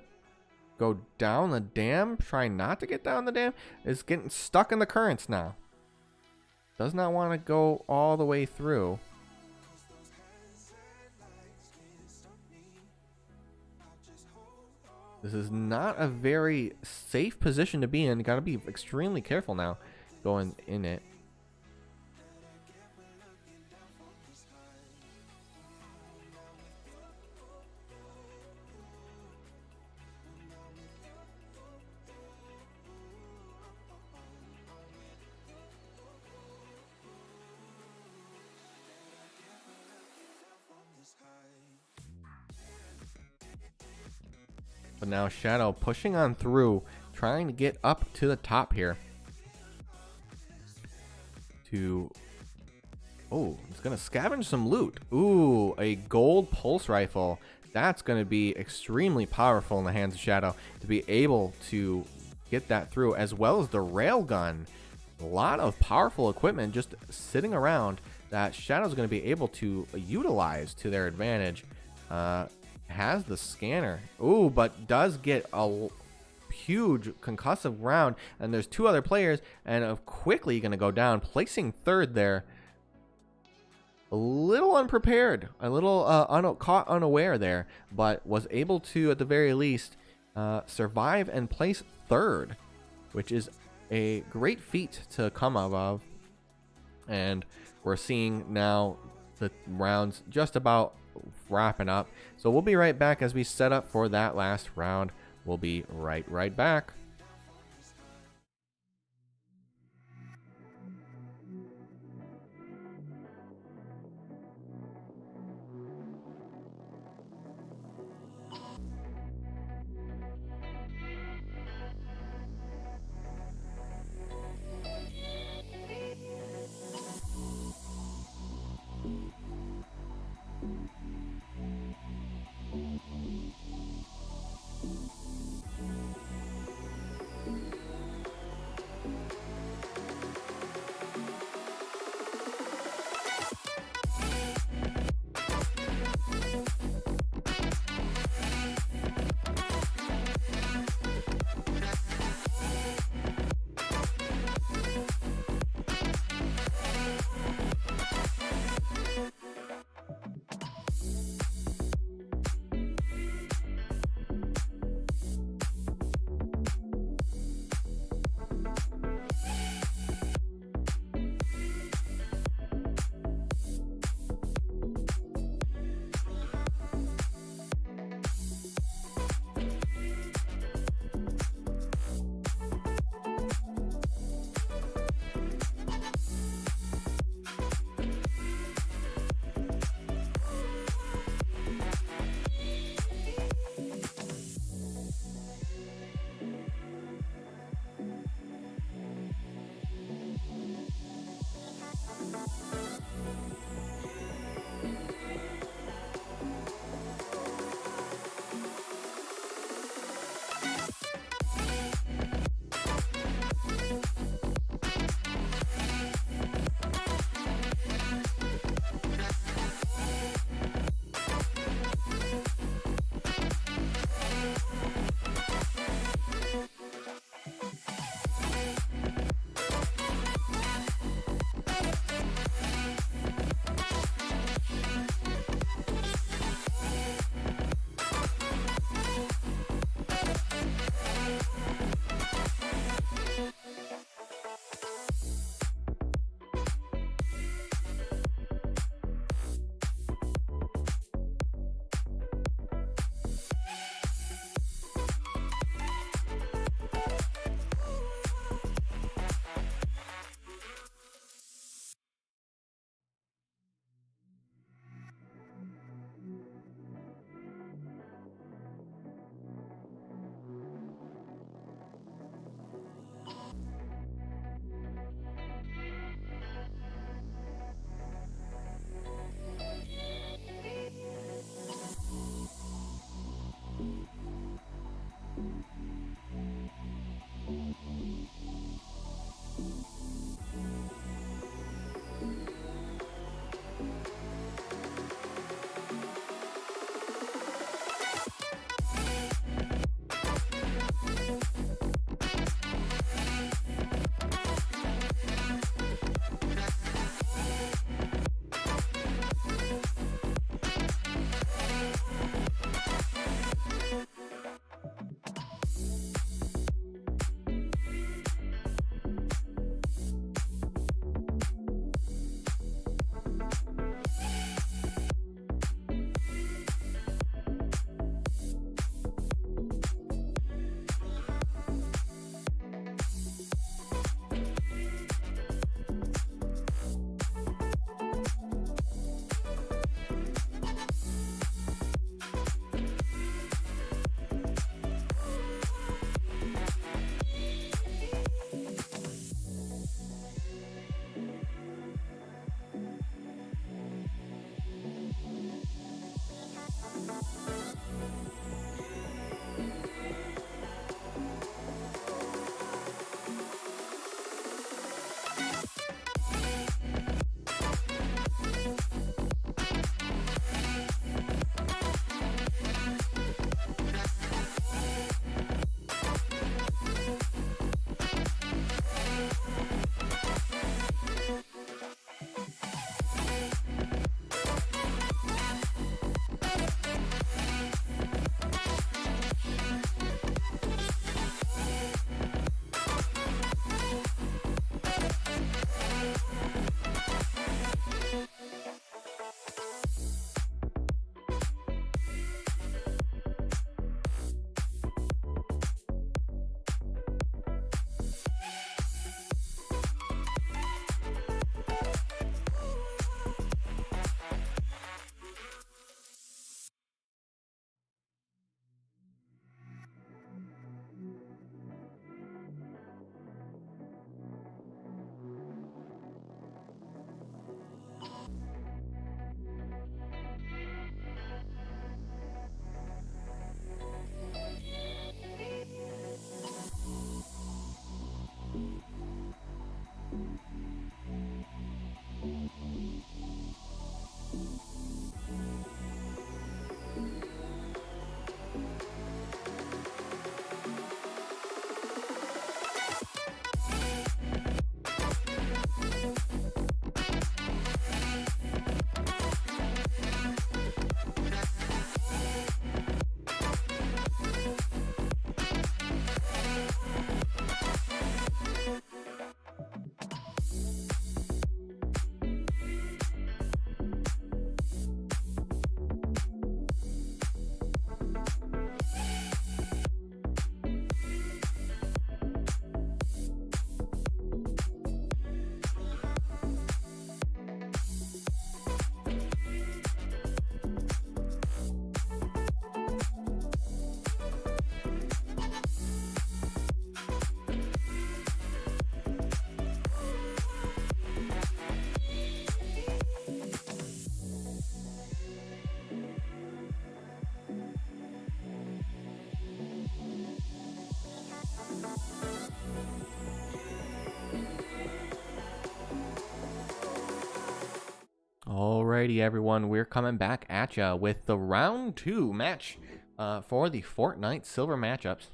go down the dam, trying not to get down the dam, is getting stuck in the currents now. Does not want to go all the way through. This is not a very safe position to be in. Got to be extremely careful now going in it. But now Shadow pushing on through, trying to get up to the top here. Oh, he's going to scavenge some loot. Ooh, a gold pulse rifle. That's going to be extremely powerful in the hands of Shadow to be able to get that through, as well as the railgun. A lot of powerful equipment just sitting around that Shadow's going to be able to utilize to their advantage. Has the scanner. Ooh, but does get a huge concussive round, and there's two other players, and quickly going to go down, placing third there. A little unprepared, a little caught unaware there, but was able to, at the very least, survive and place third, which is a great feat to come out of. And we're seeing now the rounds just about wrapping up, so we'll be right back as we set up for that last round. We'll be right back. Alrighty, everyone, we're coming back at ya with the round 2 match for the Fortnite Silver matchups.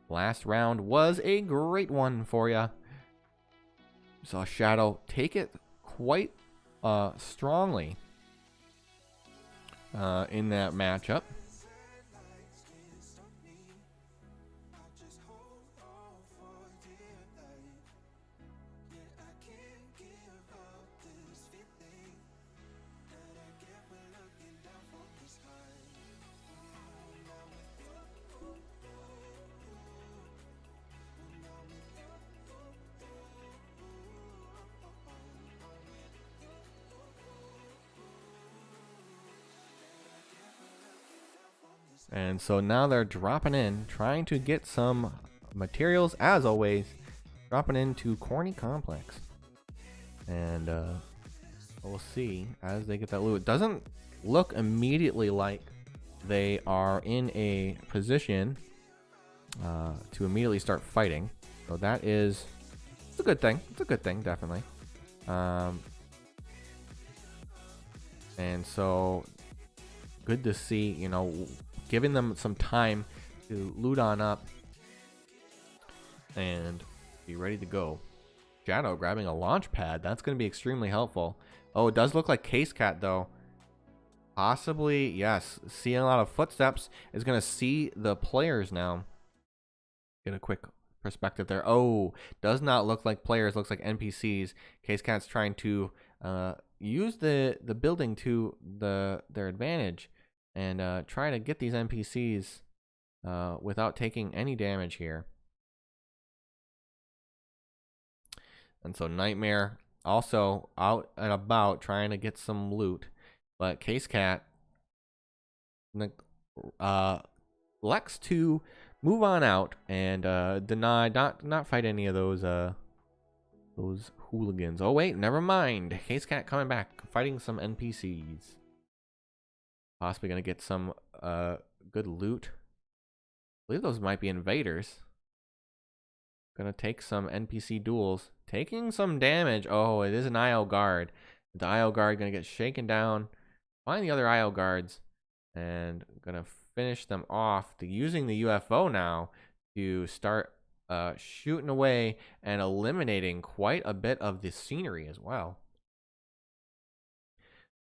Last round was a great one for ya. Saw Shadow take it quite strongly in that matchup. And so now they're dropping in, trying to get some materials, as always, dropping into Corny Complex. And we'll see as they get that loot. It doesn't look immediately like they are in a position to immediately start fighting. So that is, it's a good thing. It's a good thing, definitely. And so good to see, you know, giving them some time to loot on up and be ready to go. Shadow grabbing a launch pad. That's going to be extremely helpful. Oh, it does look like Case Cat, though. Possibly, yes. Seeing a lot of footsteps is going to see the players now. Get a quick perspective there. Oh, does not look like players. Looks like NPCs. Case Cat's trying to use the building to their advantage. And try to get these NPCs without taking any damage here. And so Nightmare also out and about trying to get some loot. But Case Cat elects to move on out and deny, not fight any of those hooligans. Oh wait, never mind. Case Cat coming back, fighting some NPCs. Possibly gonna get some good loot. I believe those might be invaders. Gonna take some NPC duels, taking some damage. Oh, it is an IO guard. The IO guard gonna get shaken down. Find the other IO guards and gonna finish them off. Using the UFO now to start shooting away and eliminating quite a bit of the scenery as well.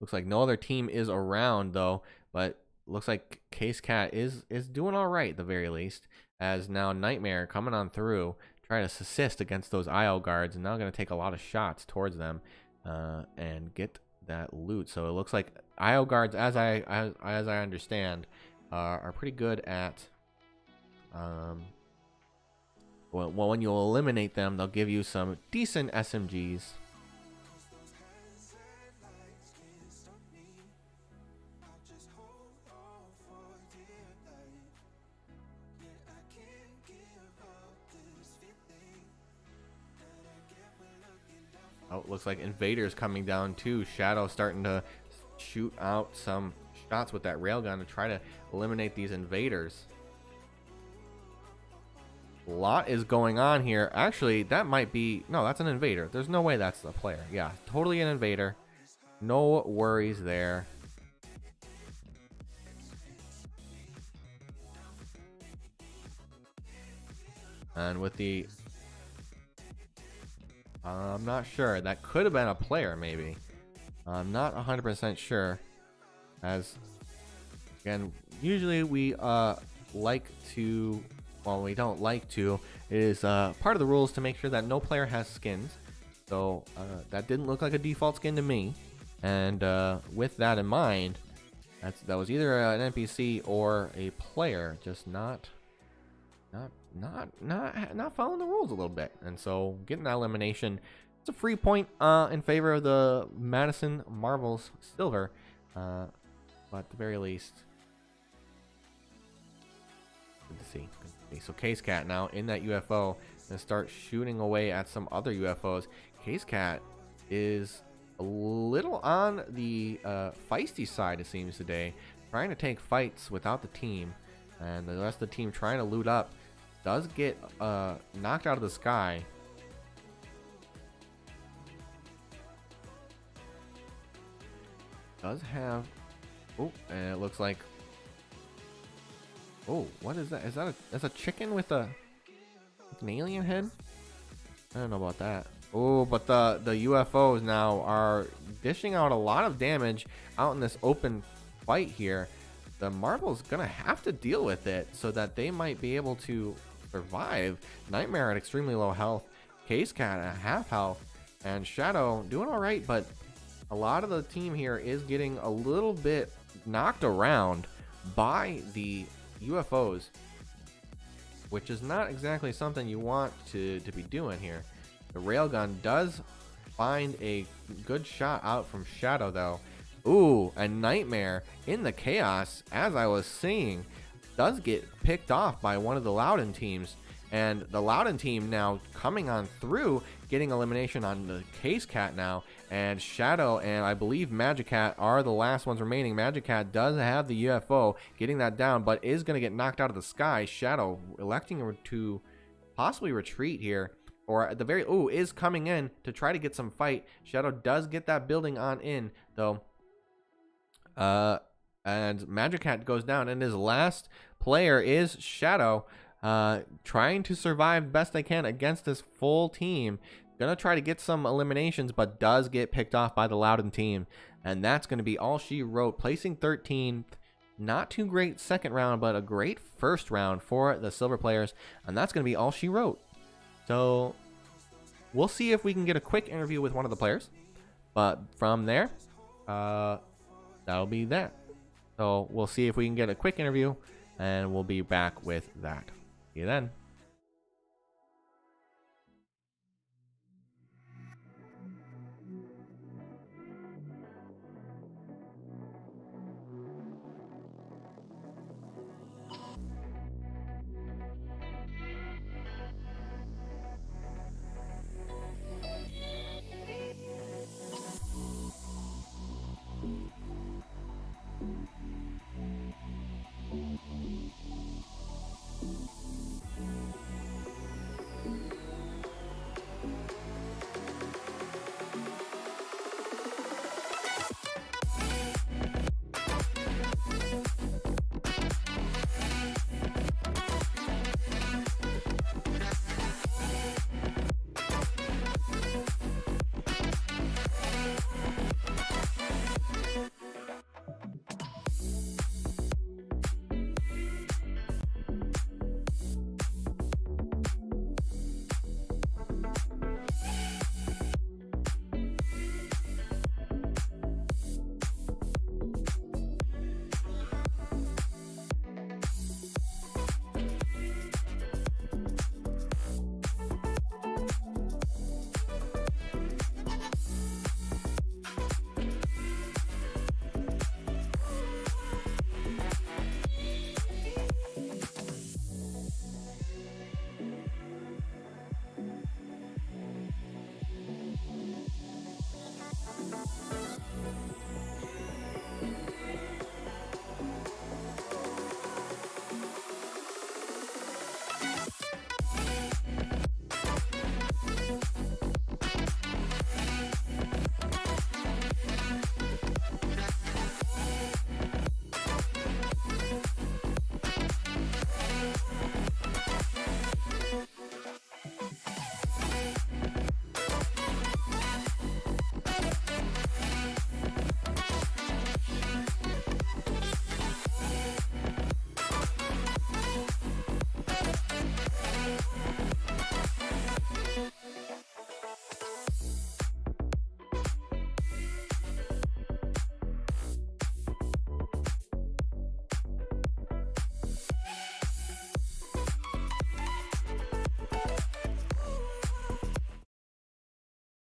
Looks like no other team is around though, but looks like Case Cat is doing all right at the very least. As now Nightmare coming on through, trying to assist against those IO guards, and now going to take a lot of shots towards them and get that loot. So it looks like IO guards, as I understand, are pretty good at. Well, when you eliminate them, they'll give you some decent SMGs. Oh, looks like invaders coming down too. Shadow starting to shoot out some shots with that railgun to try to eliminate these invaders. A lot is going on here. Actually, that might be... No, that's an invader. There's no way that's the player. Yeah, totally an invader. No worries there. And with the... I'm not sure. That could have been a player, maybe. I'm not 100% sure. As, again, usually we like to... Well, we don't like to. It is part of the rules to make sure that no player has skins. So that didn't look like a default skin to me. And with that in mind, that was either an NPC or a player, just not following the rules a little bit. And so getting that elimination, it's a free point in favor of the Madison Marvels Silver. But at the very least, good to see. So Case Cat now in that UFO and start shooting away at some other UFOs. Case Cat is a little on the feisty side, it seems, today, trying to take fights without the team, and the rest of the team trying to loot up. Does get knocked out of the sky. does have. Oh, and it looks like. Oh, what is that? Is that that's a chicken with an alien head? I don't know about that. Oh, but the UFOs now are dishing out a lot of damage out in this open fight here. The Marvel's gonna have to deal with it so that they might be able to survive. Nightmare at extremely low health, Case Cat at half health, and Shadow doing all right, but a lot of the team here is getting a little bit knocked around by the UFOs, which is not exactly something you want to be doing here. The railgun does find a good shot out from Shadow though. Ooh, a Nightmare in the chaos, as I was seeing, does get picked off by one of the Loudon teams. And the Loudon team now coming on through, getting elimination on the Case Cat now. And Shadow and I believe Magic Cat are the last ones remaining. Magic Cat does have the UFO, getting that down, but is going to get knocked out of the sky. Shadow electing to possibly retreat here. Or at the very, is coming in to try to get some fight. Shadow does get that building on in, though. And Magic Cat goes down, and his last player is Shadow, trying to survive best they can against this full team. Gonna try to get some eliminations, but does get picked off by the Loudon team, and that's gonna be all she wrote, placing 13th. Not too great second round, but a great first round for the silver players, and that's gonna be all she wrote. So we'll see if we can get a quick interview with one of the players, but from there, that'll be that. So we'll see if we can get a quick interview, and we'll be back with that. See you then.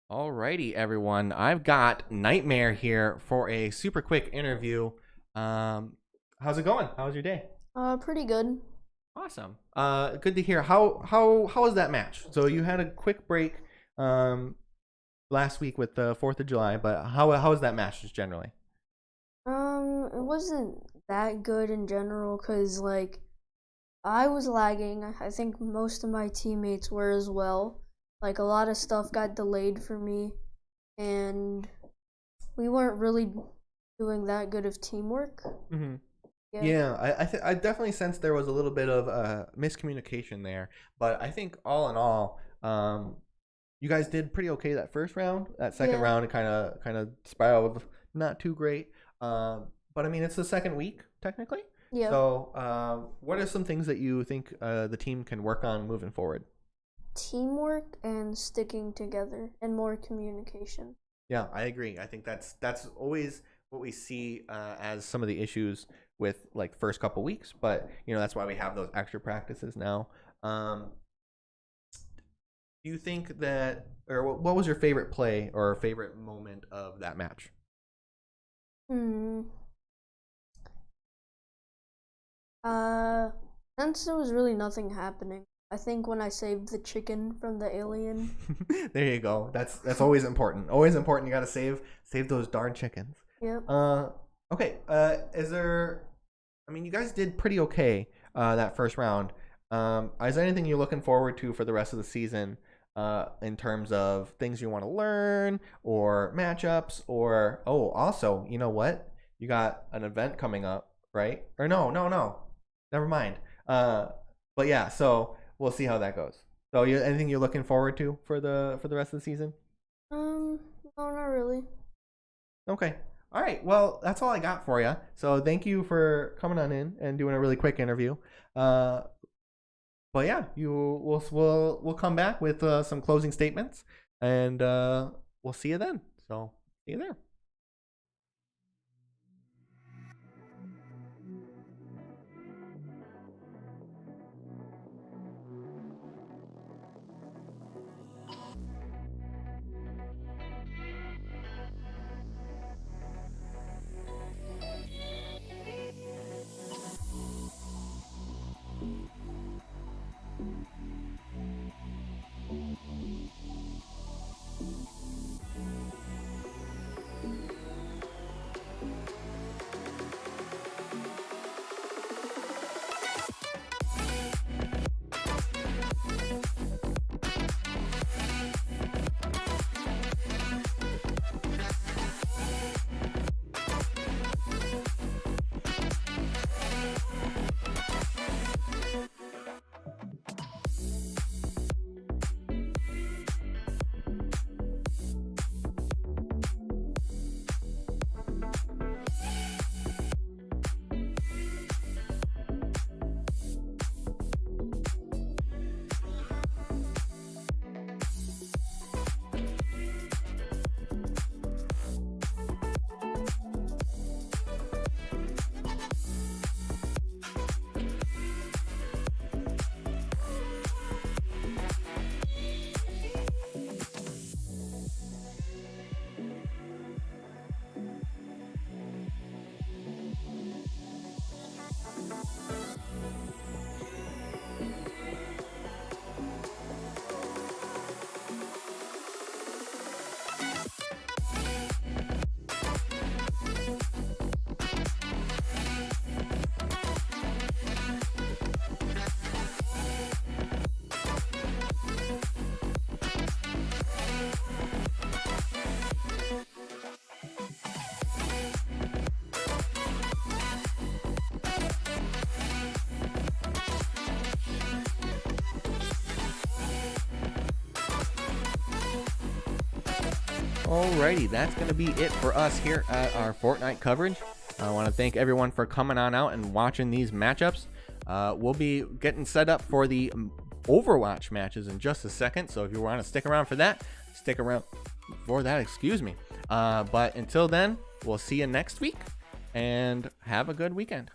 Alrighty, everyone. I've got Nightmare here for a super quick interview. How's it going? How's your day? Pretty good. Awesome. Good to hear. How was that match? So you had a quick break last week with the 4th of July, but how was that match just generally? It wasn't that good in general because like I was lagging. I think most of my teammates were as well. Like a lot of stuff got delayed for me, and we weren't really doing that good of teamwork. Mm-hmm. Yeah, I definitely sensed there was a little bit of miscommunication there, but I think all in all, you guys did pretty okay that first round. That second Yeah. round, it kind of spiraled not too great. But I mean, it's the second week technically. Yeah. So, what are some things that you think the team can work on moving forward? Teamwork and sticking together and more communication. Yeah, I agree. I think that's always what we see as some of the issues with like first couple weeks, but that's why we have those extra practices now. Do you think that, or what was your favorite play or favorite moment of that match? Hmm. Since there was really nothing happening, I think when I saved the chicken from the alien. There you go. That's always important. Always important. You gotta save those darn chickens. Yep. Okay. Is there? I mean, you guys did pretty okay that first round. Is there anything you're looking forward to for the rest of the season? In terms of things you want to learn or matchups, or also, you know what? You got an event coming up, right? Or no, never mind. But yeah, so we'll see how that goes. So, anything you're looking forward to for the rest of the season? No, not really. Okay. All right. Well, that's all I got for you. So thank you for coming on in and doing a really quick interview. But yeah, we'll come back with some closing statements, and we'll see you then. So see you there. Alrighty, that's going to be it for us here at our Fortnite coverage. I want to thank everyone for coming on out and watching these matchups. We'll be getting set up for the Overwatch matches in just a second, so if you want to stick around for that, stick around for that, excuse me. But until then, we'll see you next week, and have a good weekend.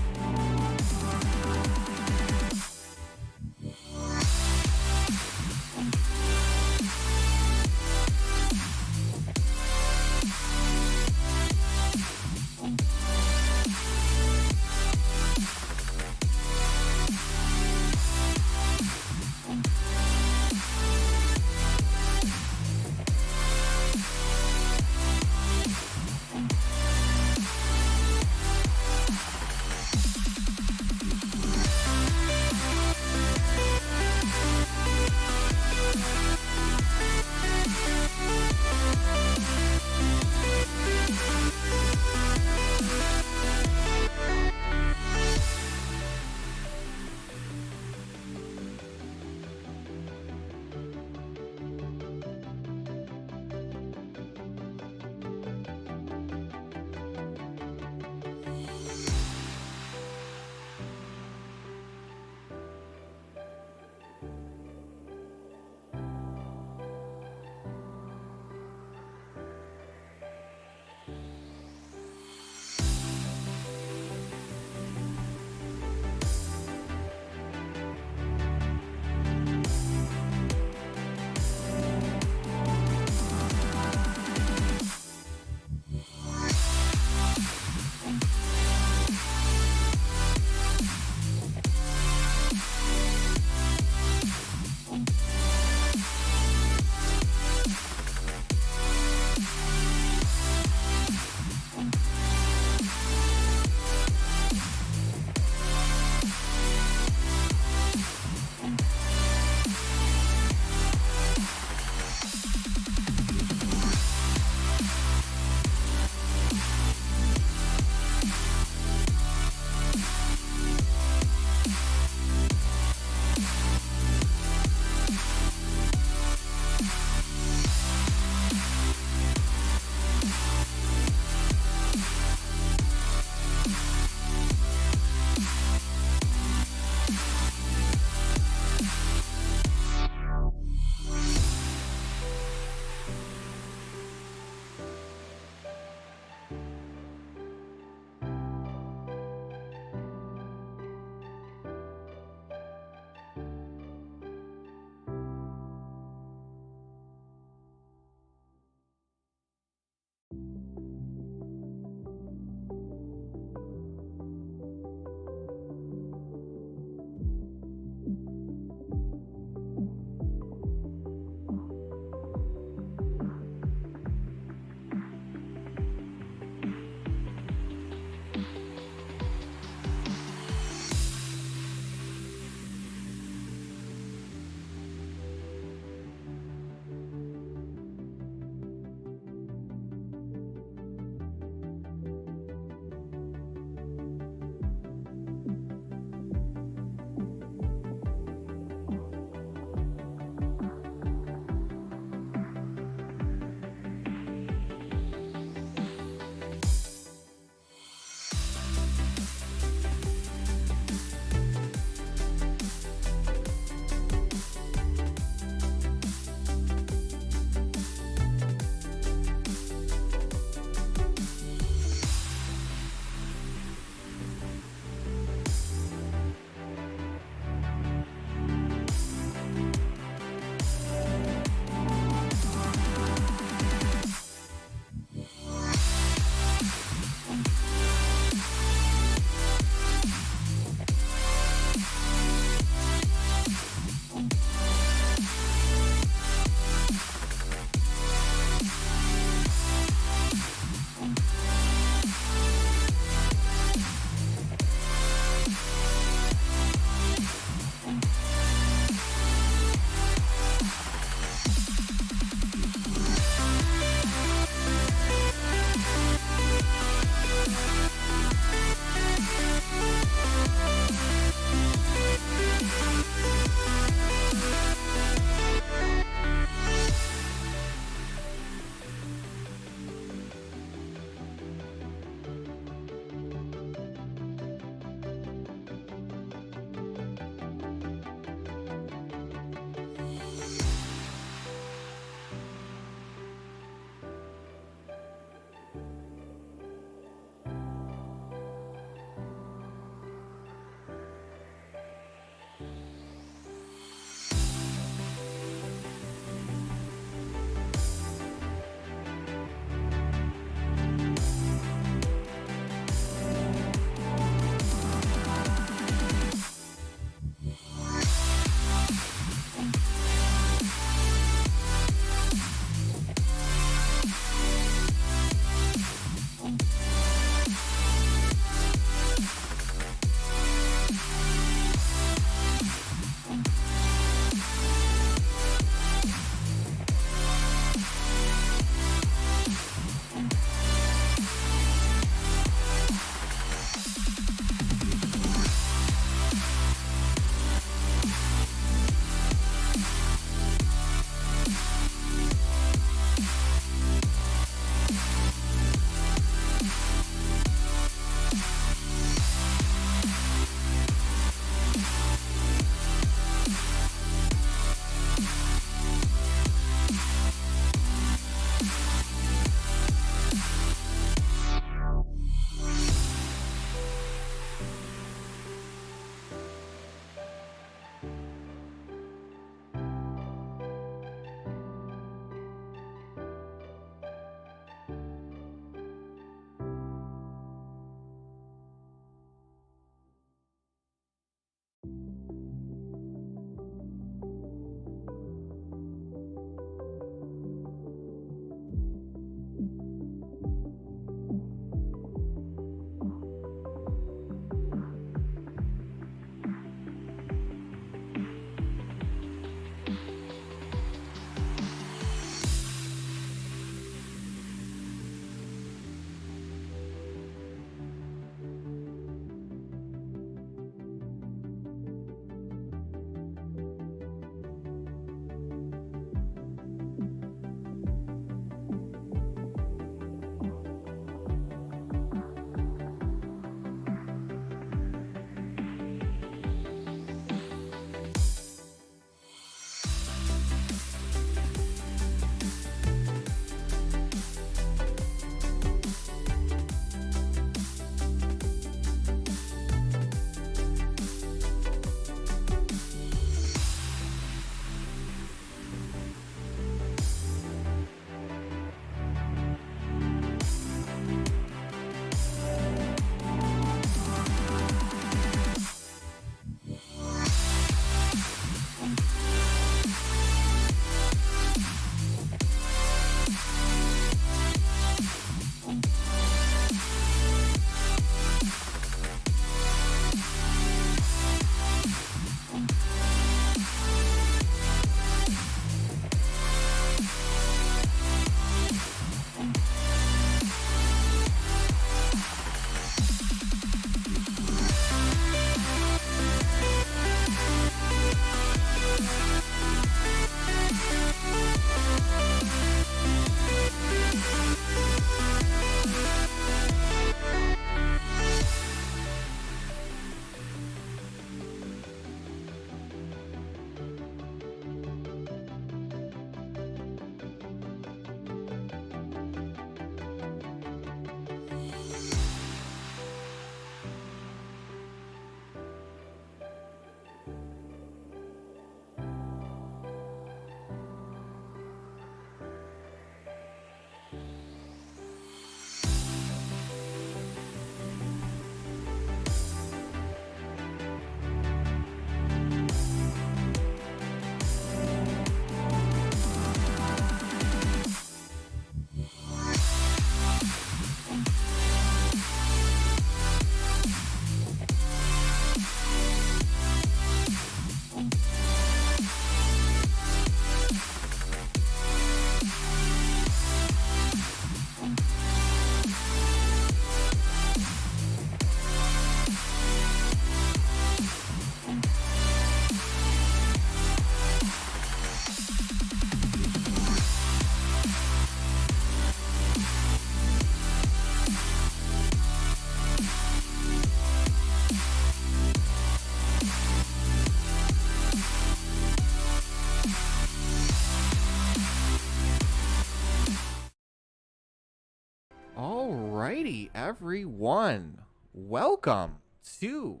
everyone. Welcome to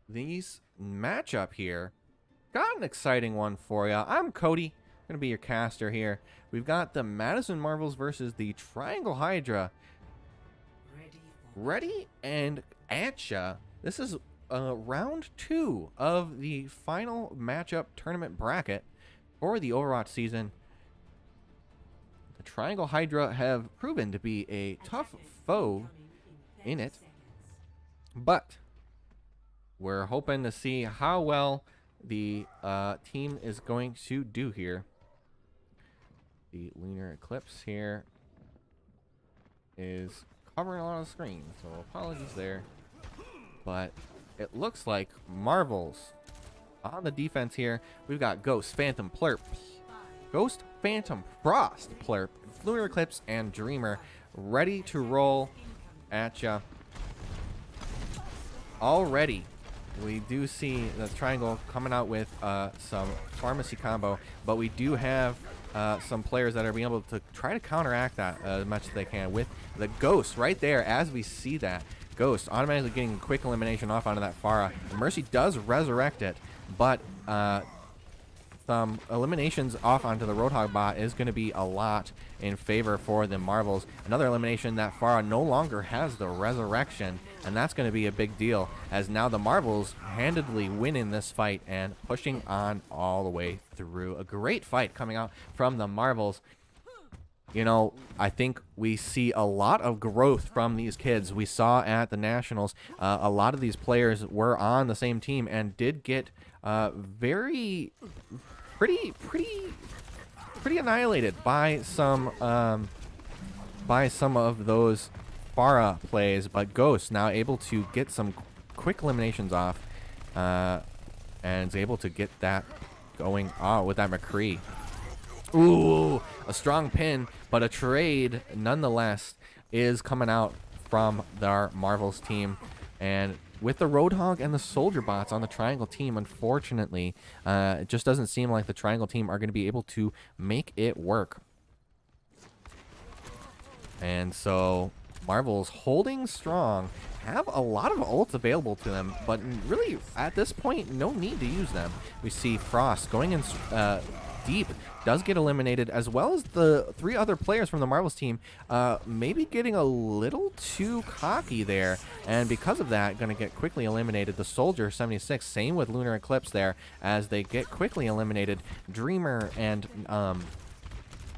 these matchup here. Got an exciting one for you. I'm Cody, gonna be your caster here. We've got the Madison Marvels versus the Triangle Hydra. Ready and atcha. This is round 2 of the final matchup tournament bracket for the Overwatch season. The Triangle Hydra have proven to be a tough foe in it, but we're hoping to see how well the team is going to do here. The lunar eclipse here is covering a lot of the screen, so apologies there. But it looks like Marvels on the defense here. We've got Ghost, Phantom, Plurp, Ghost, Phantom, Frost, Plurp, Lunar Eclipse, and Dreamer ready to roll at ya. Already, we do see the Triangle coming out with some pharmacy combo, but we do have some players that are being able to try to counteract that as much as they can with the Ghost right there. As we see that Ghost automatically getting a quick elimination off onto that Pharah. Mercy does resurrect it, but some eliminations off onto the Roadhog bot is going to be a lot in favor for the Marvels. Another elimination that Pharah no longer has the resurrection, and that's going to be a big deal, as now the Marvels handedly win in this fight and pushing on all the way through. A great fight coming out from the Marvels. You know, I think we see a lot of growth from these kids. We saw at the Nationals, a lot of these players were on the same team and did get pretty annihilated by some of those Pharah plays. But Ghost now able to get some quick eliminations off, and is able to get that going with that McCree. Ooh, a strong pin, but a trade nonetheless is coming out from our Marvels team. And with the Roadhog and the Soldier bots on the Triangle team, unfortunately, it just doesn't seem like the Triangle team are going to be able to make it work. And so Marvels holding strong, have a lot of ults available to them, but really at this point, no need to use them. We see Frost going in deep, does get eliminated, as well as the 3 other players from the Marvels team maybe getting a little too cocky there, and because of that going to get quickly eliminated. The Soldier 76, same with Lunar Eclipse there, as they get quickly eliminated. Dreamer and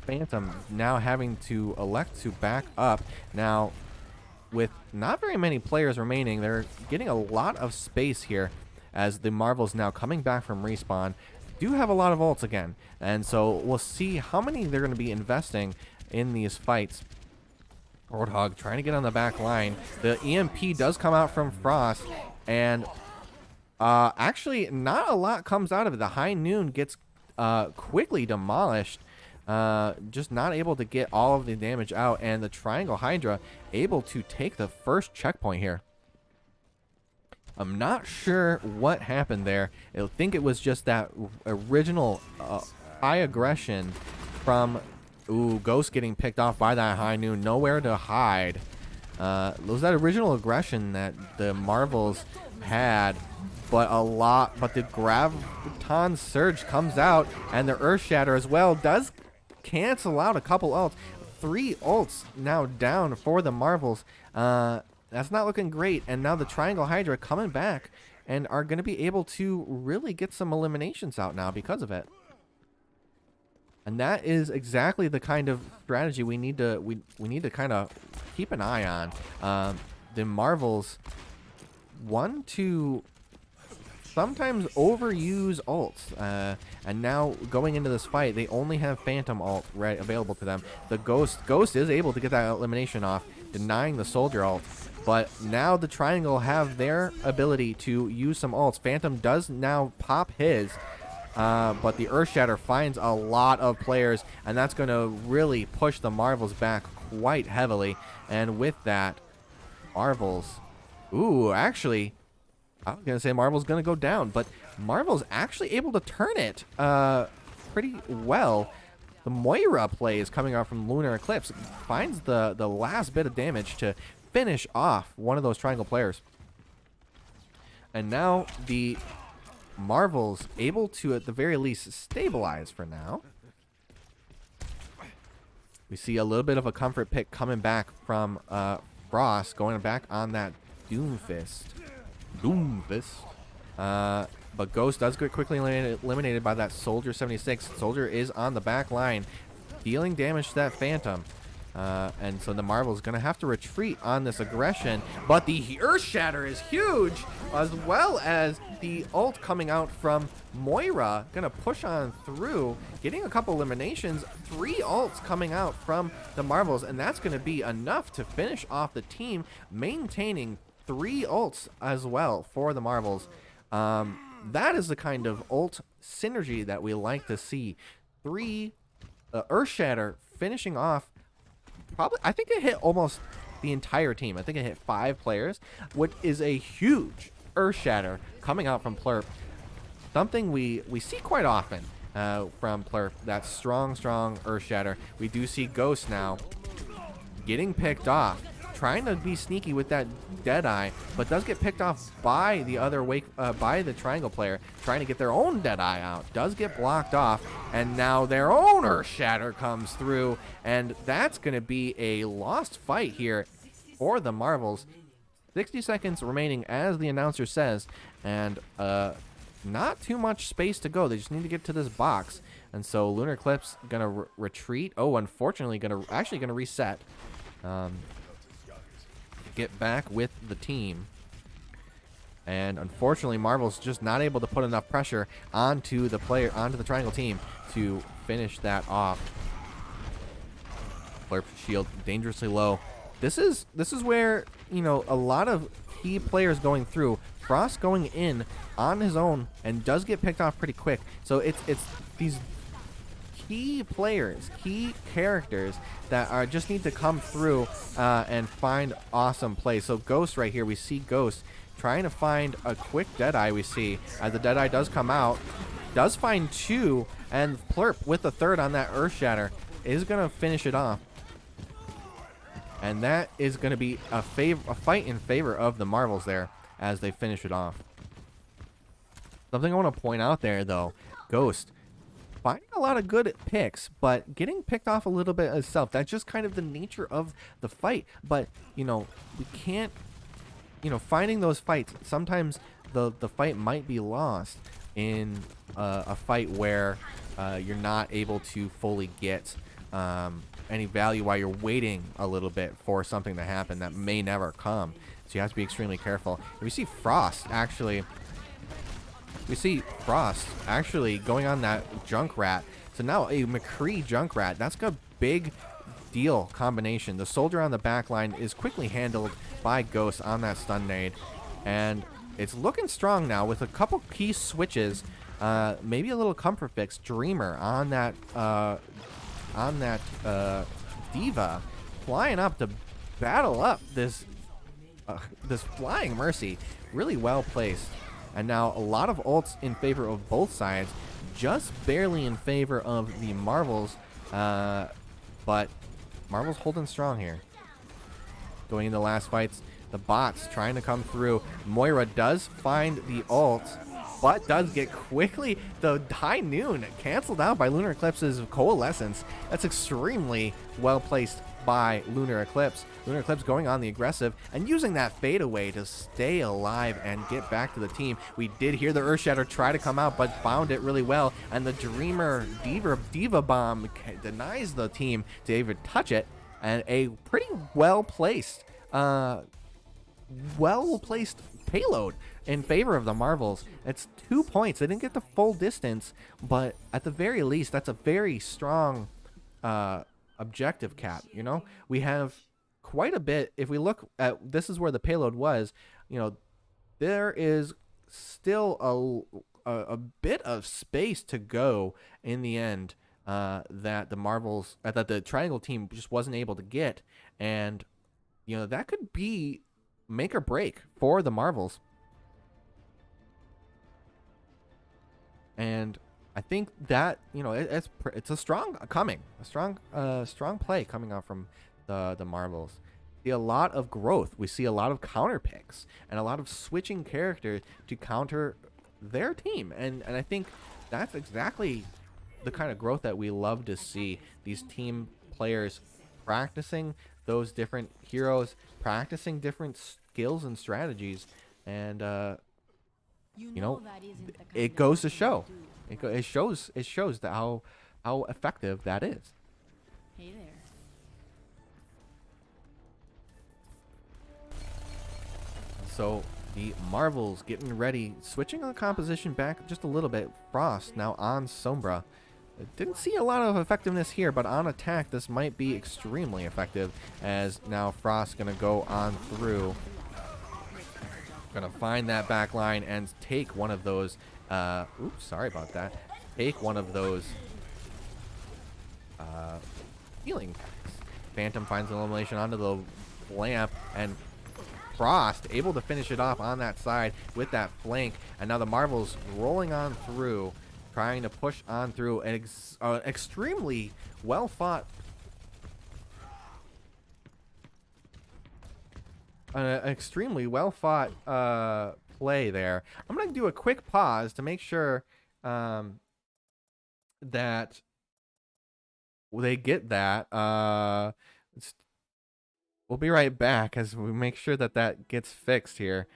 Phantom now having to elect to back up. Now with not very many players remaining, they're getting a lot of space here, as the Marvels now coming back from respawn do have a lot of ults again, and so we'll see how many they're going to be investing in these fights. Roadhog trying to get on the back line. The EMP does come out from Frost, and actually not a lot comes out of it. The High Noon gets quickly demolished, just not able to get all of the damage out, and the Triangle Hydra able to take the first checkpoint here. I'm not sure what happened there. I think it was just that original high aggression from Ghost getting picked off by that High Noon. Nowhere to hide. It was that original aggression that the Marvels had, but the Graviton Surge comes out, and the Earth Shatter as well does cancel out a couple ults. 3 ults now down for the Marvels. That's not looking great, and now the Triangle Hydra coming back and are going to be able to really get some eliminations out now because of it. And that is exactly the kind of strategy we need to kind of keep an eye on. The Marvels want to sometimes overuse ults, and now going into this fight, they only have Phantom ult available to them. The Ghost is able to get that elimination off, denying the Soldier ult. But now the Triangle have their ability to use some ults. Phantom does now pop his, but the Earth Shatter finds a lot of players, and that's going to really push the Marvels back quite heavily. And with that, Marvels, actually, I was going to say Marvel's going to go down, but Marvel's actually able to turn it pretty well. The Moira play is coming out from Lunar Eclipse, finds the last bit of damage to finish off one of those triangle players. And now the Marvel's able to, at the very least, stabilize for now. We see a little bit of a comfort pick coming back from Frost, going back on that Doomfist. But Ghost does get quickly eliminated by that Soldier 76. Soldier is on the back line, dealing damage to that Phantom. And so the Marvel's going to have to retreat on this aggression. But the Earth Shatter is huge, as well as the ult coming out from Moira. Going to push on through, getting a couple eliminations. 3 ults coming out from the Marvels, and that's going to be enough to finish off the team, maintaining 3 ults as well for the Marvels. That is the kind of ult synergy that we like to see. 3 Earth Shatter finishing off. Probably, I think it hit almost the entire team. I think it hit 5 players, which is a huge Earth Shatter coming out from Plurp. Something we see quite often from Plurp, that strong Earth Shatter. We do see Ghost now getting picked off, trying to be sneaky with that Deadeye, but does get picked off by the other by the triangle player, trying to get their own Deadeye out. Does get blocked off, and now their own Earth Shatter comes through, and that's going to be a lost fight here for the Marvels. 60 seconds remaining, as the announcer says, and not too much space to go. They just need to get to this box, and so Lunar Eclipse gonna retreat. Oh, unfortunately, gonna reset. Get back with the team, and unfortunately Marvel's just not able to put enough pressure onto the triangle team to finish that off. Plurp shield dangerously low. This is where, you know, a lot of key players going through. Frost going in on his own and does get picked off pretty quick. So it's these key players, key characters that just need to come through and find awesome plays. So Ghost right here, we see Ghost trying to find a quick Deadeye. We see as the Deadeye does come out, does find 2, and Plurp with the 3rd on that Earth Shatter is going to finish it off. And that is going to be a fight in favor of the Marvels there as they finish it off. Something I want to point out there, though, Ghost finding a lot of good picks, but getting picked off a little bit itself. That's just kind of the nature of the fight. But, you know, we can't, you know, finding those fights, sometimes the fight might be lost in a fight where you're not able to fully get any value while you're waiting a little bit for something to happen that may never come. So you have to be extremely careful. And we see Frost actually going on that Junkrat. So now a McCree Junkrat. That's a big deal combination. The Soldier on the back line is quickly handled by Ghost on that stun nade. And it's looking strong now with a couple key switches. Maybe a little comfort fix. Dreamer on that Diva flying up to battle up this flying Mercy. Really well placed. And now a lot of ults in favor of both sides, just barely in favor of the Marvels, but Marvels holding strong here. Going into the last fights, the bots trying to come through. Moira does find the ult, but does get quickly, the High Noon canceled out by Lunar Eclipse's Coalescence. That's extremely well placed by Lunar Eclipse. Lunar Eclipse going on the aggressive and using that fadeaway to stay alive and get back to the team. We did hear the Earth Shatter try to come out, but found it really well. And the Dreamer Diva Bomb denies the team to even touch it. And a pretty well-placed payload in favor of the Marvels. It's 2 points. They didn't get the full distance, but at the very least, that's a very strong objective cap. You know, we have quite a bit. If we look at, this is where the payload was, you know, there is still a bit of space to go in the end that the Marvels, that the Triangle team just wasn't able to get. And, you know, that could be make or break for the Marvels. And I think that, you know, it's a strong play coming out from the Marvels. see a lot of growth. We see a lot of counter picks and a lot of switching characters to counter their team. And I think that's exactly the kind of growth that we love to see. These team players practicing those different heroes, practicing different skills and strategies. And, you know, it goes to show. It shows that how effective that is. Hey there. So the Marvels getting ready, switching the composition back just a little bit. Frost now on Sombra. Didn't see a lot of effectiveness here, but on attack this might be extremely effective, as now Frost's gonna go on through. Gonna find that back line and take one of those oops, sorry about that. Take one of those healing packs. Phantom finds an elimination onto the lamp, and Frost able to finish it off on that side with that flank. And now the Marvels rolling on through, trying to push on through an extremely well fought play there. I'm gonna do a quick pause to make sure that they get that. We'll be right back as we make sure that that gets fixed here.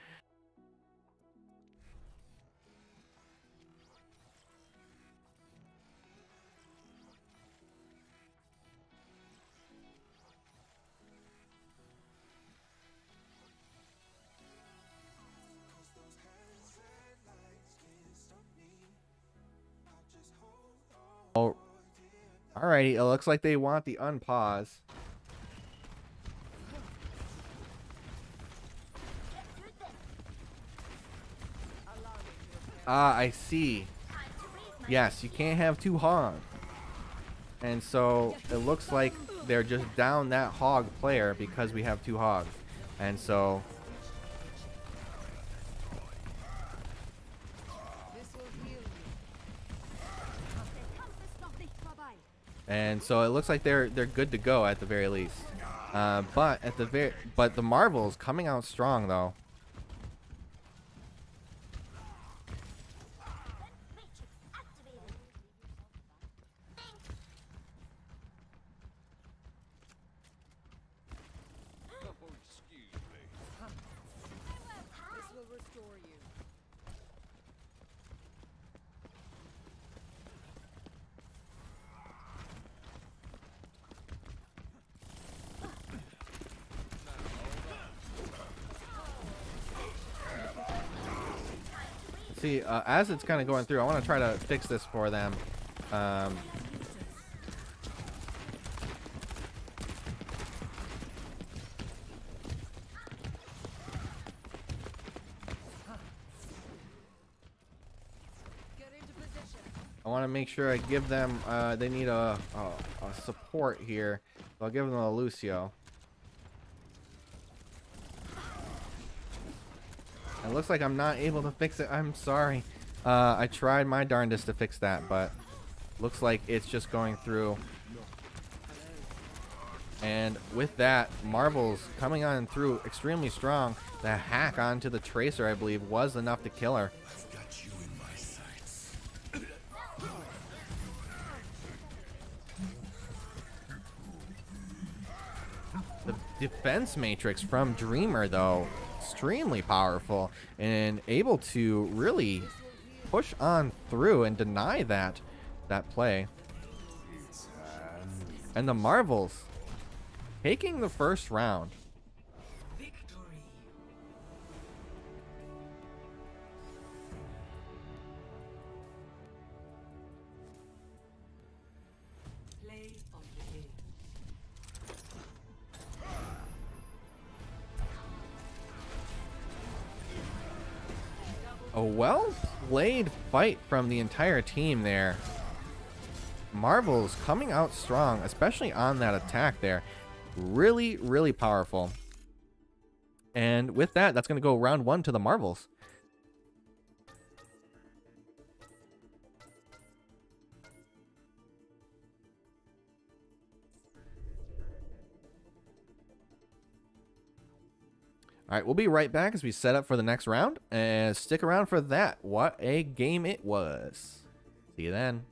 Oh, alrighty. It looks like they want the unpause. Ah, I see. Yes, you can't have two hogs. And so it looks like they're just down that hog player because we have two hogs. And so it looks like they're good to go at the very least. But the Marvels coming out strong though. See, as it's kind of going through, I want to try to fix this for them. I want to make sure I give them, they need a support here. So I'll give them a Lucio. It looks like I'm not able to fix it. I'm sorry. I tried my darndest to fix that, but looks like it's just going through. And with that, Marvel's coming on through extremely strong. The hack onto the Tracer, I believe, was enough to kill her. The defense matrix from Dreamer, though, extremely powerful and able to really push on through and deny that play. And the Marvels taking the first round. A well-played fight from the entire team there. Marvel's coming out strong, especially on that attack there. Really, really powerful. And with that, that's going to go round one to the Marvels. All right, we'll be right back as we set up for the next round, and stick around for that. What a game it was. See you then.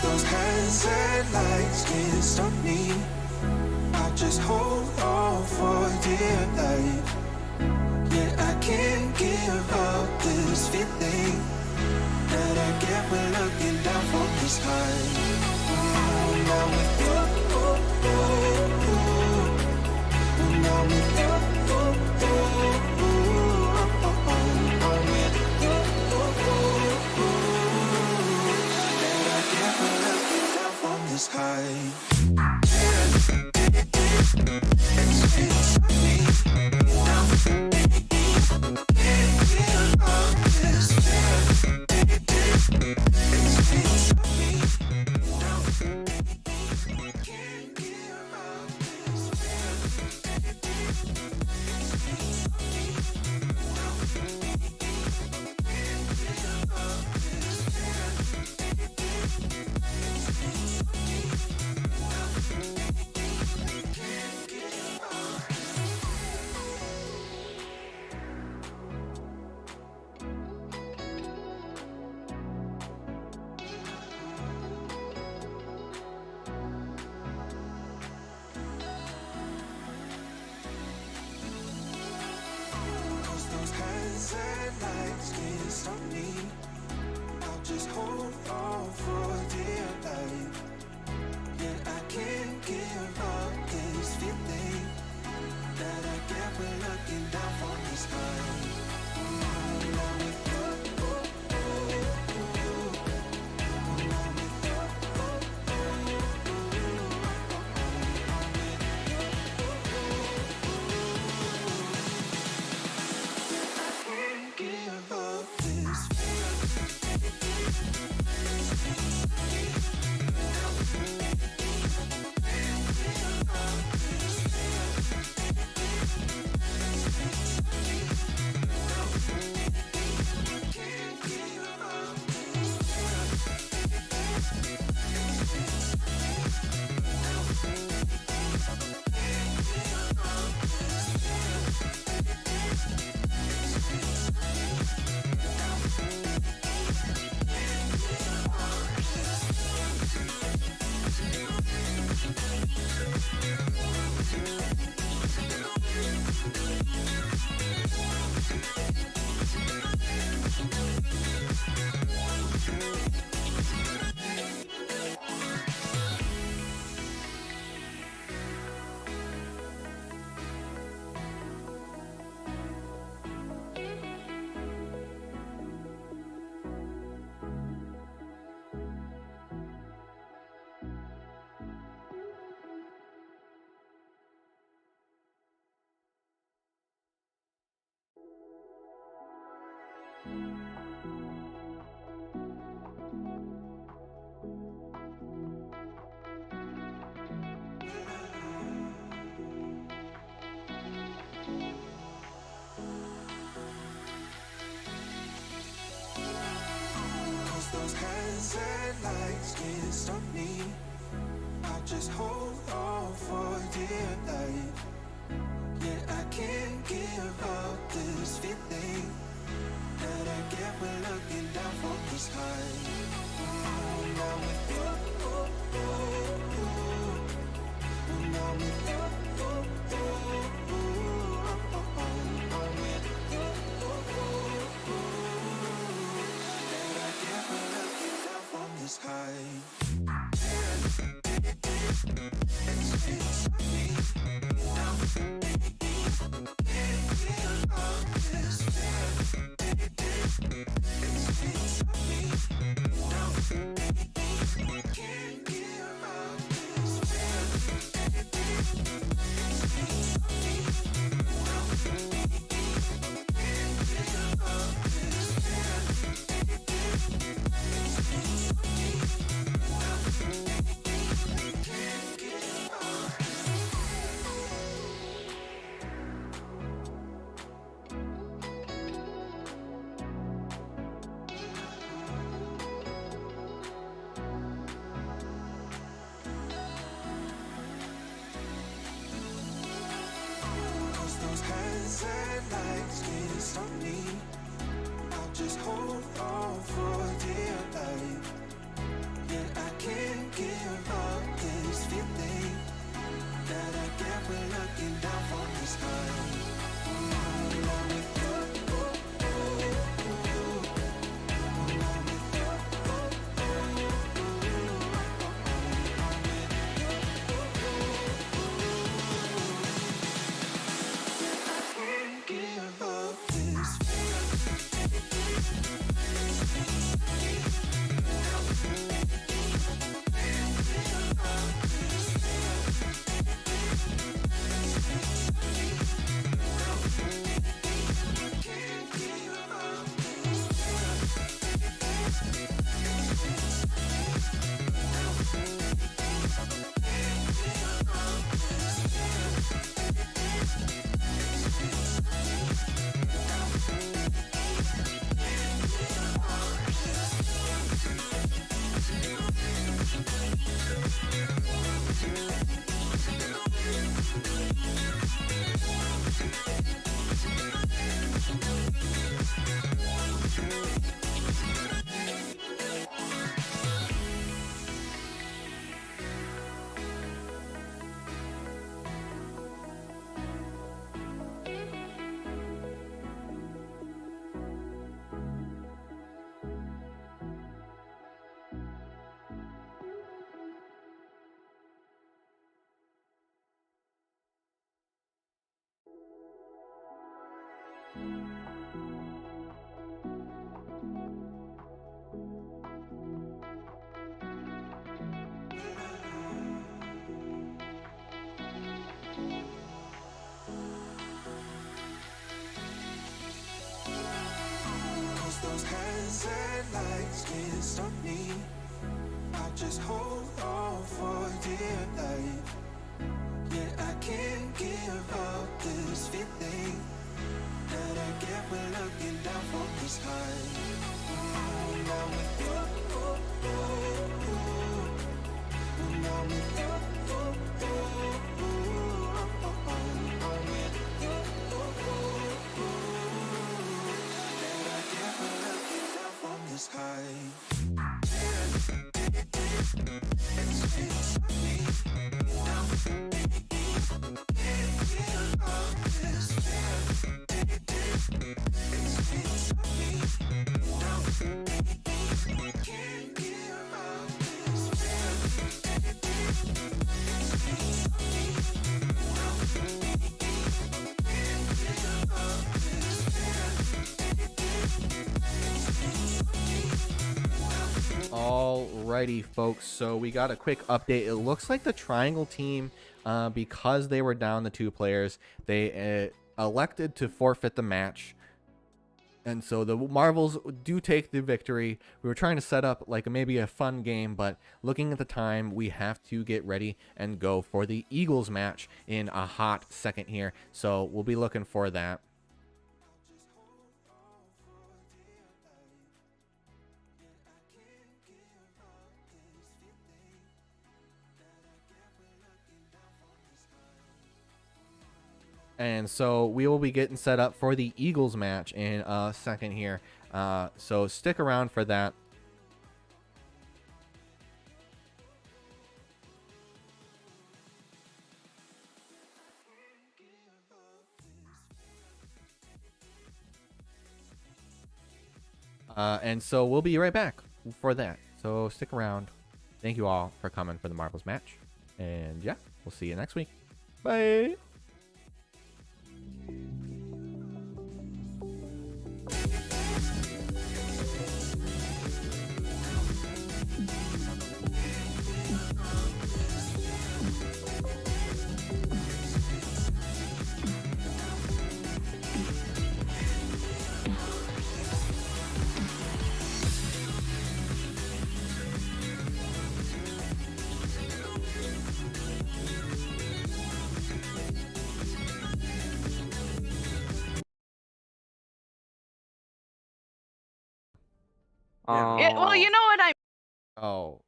Those hands and lights can't stop me. I just hold on for dear life. Yeah, I can't give up this feeling that I get when looking down from this high. Now with you, now with you, this high. Those hands and lights can't stop me. I just hold on for dear life. Yeah, I can't give up this feeling that I get when looking down from this high. Now with you, now with you, this high. sunset lights can't stop me. I just hold on for dear life. Yeah, I can't give up this feeling that I get when looking down from the sky. When I'm with you, when I'm with you, I'm with you, that I get when looking down from the sky. Alrighty, folks, so we got a quick update. It looks like the Triangle team, because they were down the 2 players, they elected to forfeit the match. And so the Marvels do take the victory. We were trying to set up like maybe a fun game, but looking at the time, we have to get ready and go for the Eagles match in a hot second here. So we'll be looking for that. And so we will be getting set up for the Eagles match in a second here. So stick around for that. And so we'll be right back for that. So stick around. Thank you all for coming for the Marvels match. And yeah, we'll see you next week. Bye. Yeah, well, you know what I Oh.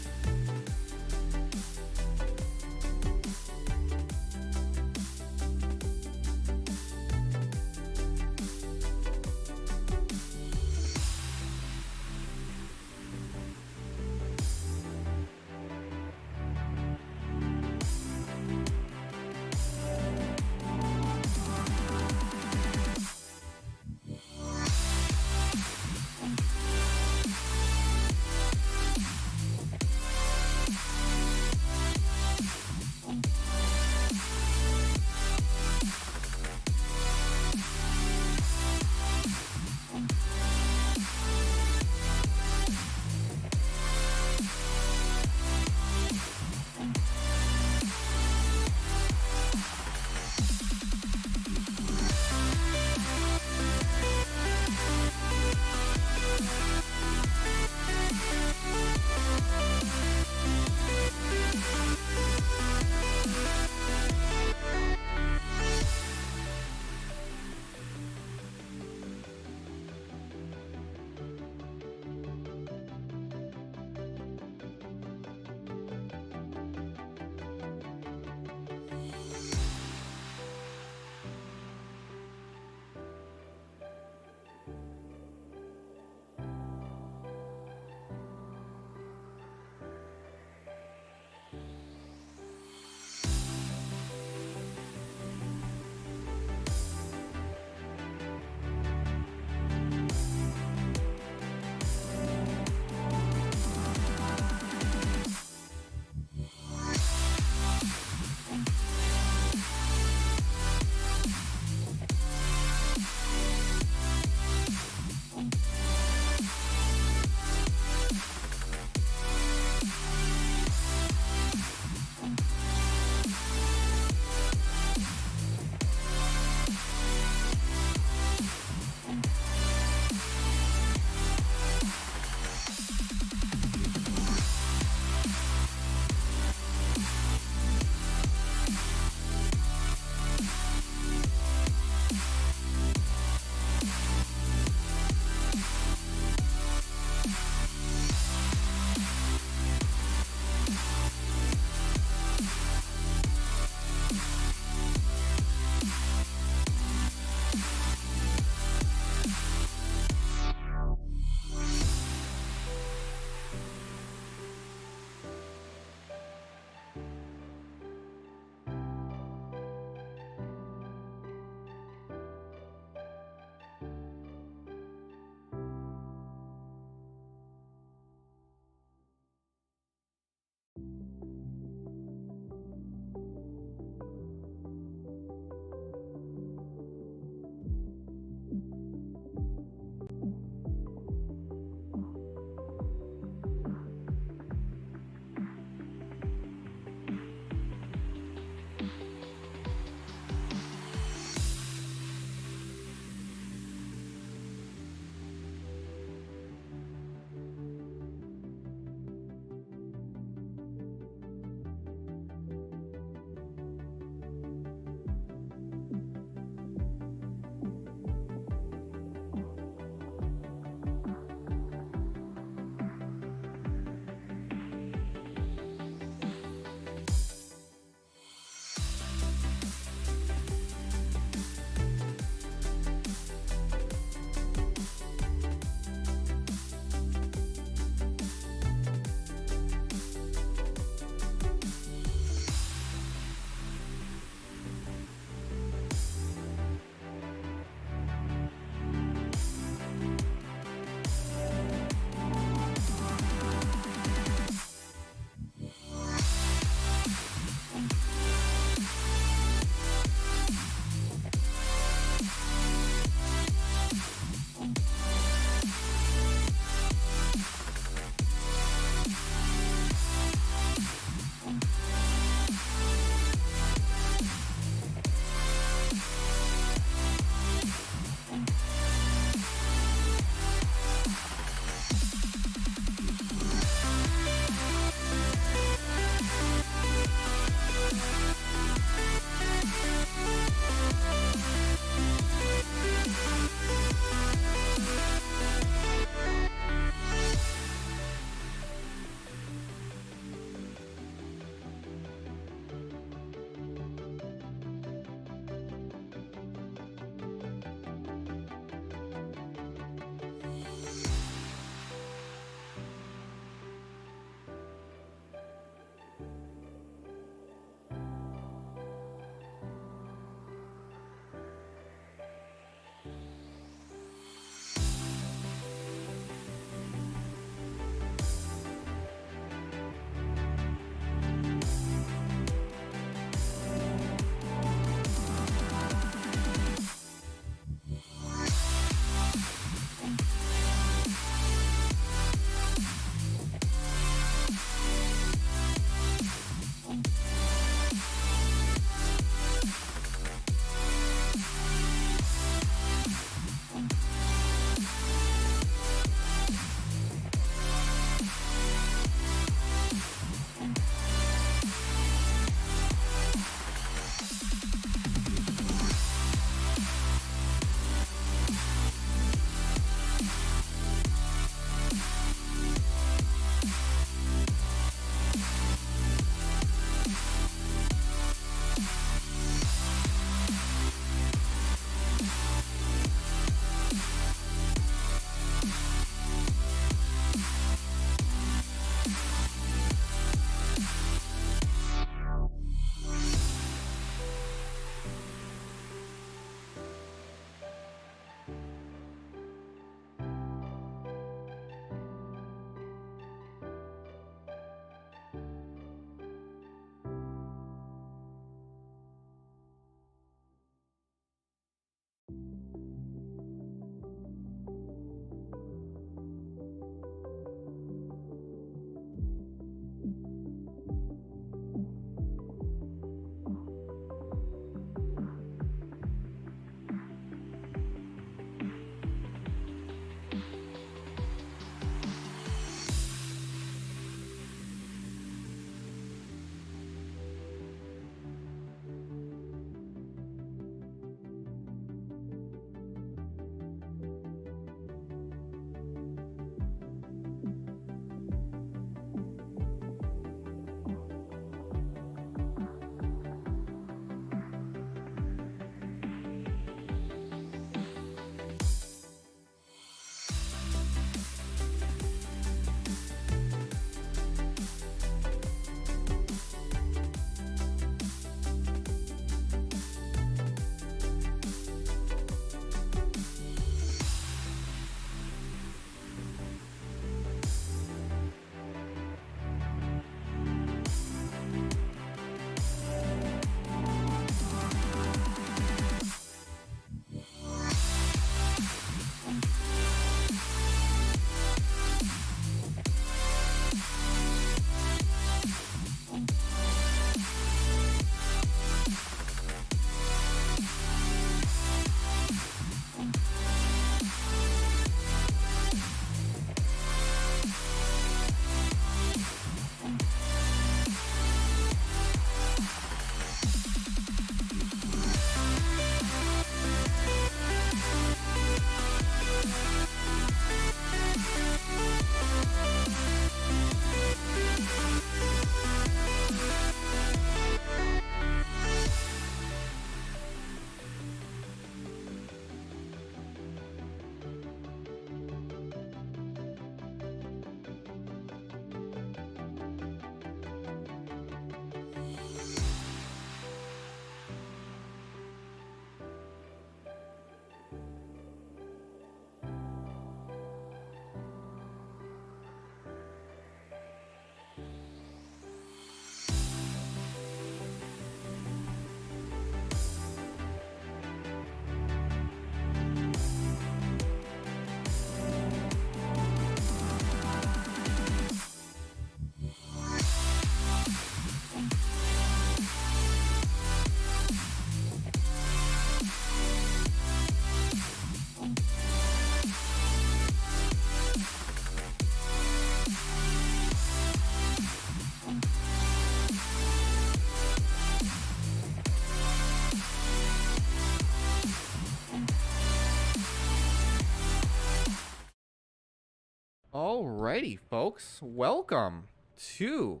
Alrighty, folks. Welcome to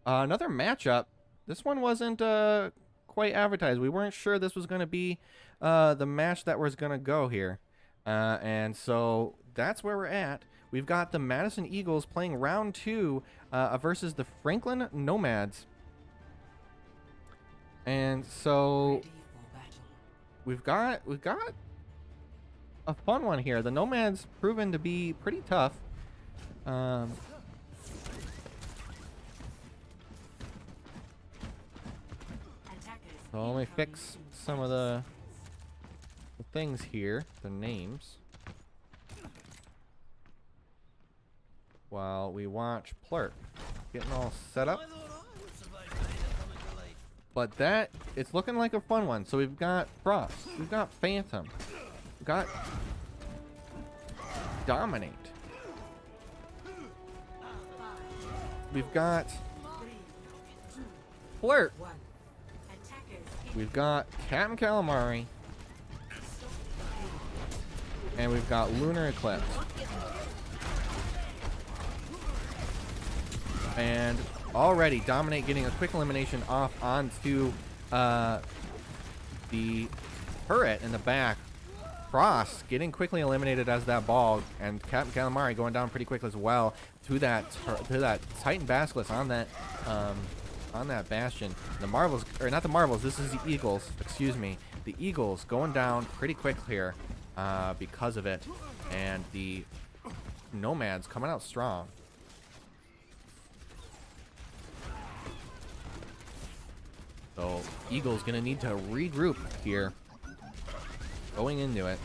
another matchup. This one wasn't quite advertised. We weren't sure this was going to be the match that was going to go here. And so that's where we're at. We've got the Madison Eagles playing round 2 versus the Franklin Nomads. And so we've got a fun one here. The Nomads proven to be pretty tough. So let me fix some of the things here, the names, while we watch Plurk getting all set up. But that, it's looking like a fun one. So we've got Frost, we've got Phantom, we've got Dominate, we've got Flirt, we've got Captain Calamari, and we've got Lunar Eclipse. And already Dominate getting a quick elimination off onto the turret in the back. Frost getting quickly eliminated as that ball, and Captain Calamari going down pretty quick as well to that Titan Basilisk on that Bastion. The Marvels, or not the Marvels, this is the Eagles, excuse me. The Eagles going down pretty quick here because of it, and the Nomads coming out strong. So Eagles gonna need to regroup here going into it.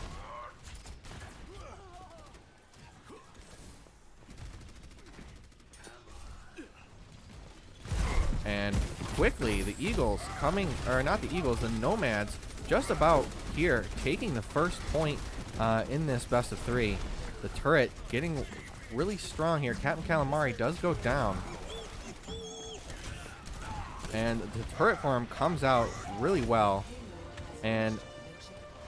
And quickly the Eagles coming, or not the Eagles, the Nomads just about here taking the first point in this best of 3. The turret getting really strong here. Captain Calamari does go down, and the turret form comes out really well. And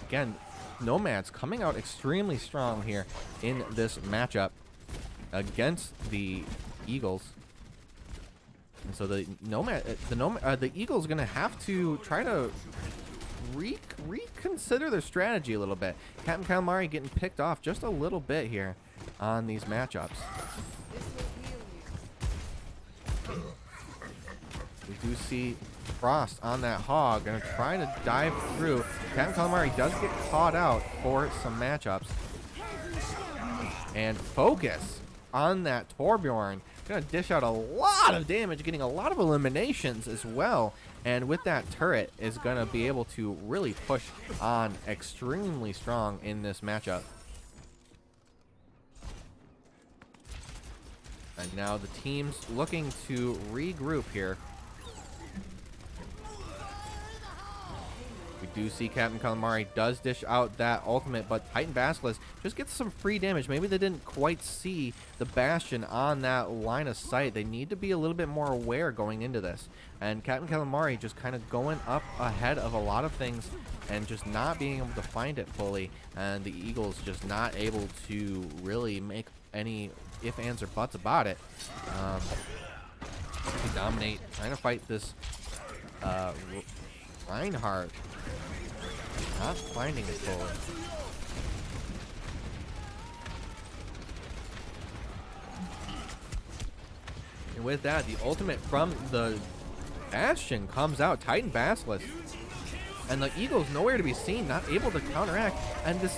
again, Nomads coming out extremely strong here in this matchup against the Eagles. And so the Eagles gonna have to try to reconsider their strategy a little bit. Captain Calamari getting picked off just a little bit here on these matchups. We do see Frost on that hog, gonna try to dive through. Captain Calamari does get caught out for some matchups. And focus on that Torbjorn. Gonna dish out a lot of damage, getting a lot of eliminations as well. And with that turret is gonna be able to really push on extremely strong in this matchup. And now the team's looking to regroup here. We do see Captain Calamari does dish out that ultimate, but Titan Basilisk just gets some free damage. Maybe they didn't quite see the Bastion on that line of sight. They need to be a little bit more aware going into this. And Captain Calamari just kind of going up ahead of a lot of things and just not being able to find it fully. And the Eagles just not able to really make any ifs, ands, or buts about it. Dominate, trying to fight this Reinhardt. Not finding it fully. And with that, the ultimate from the Bastion comes out. Titan Basilisk. And the Eagles nowhere to be seen, not able to counteract. And this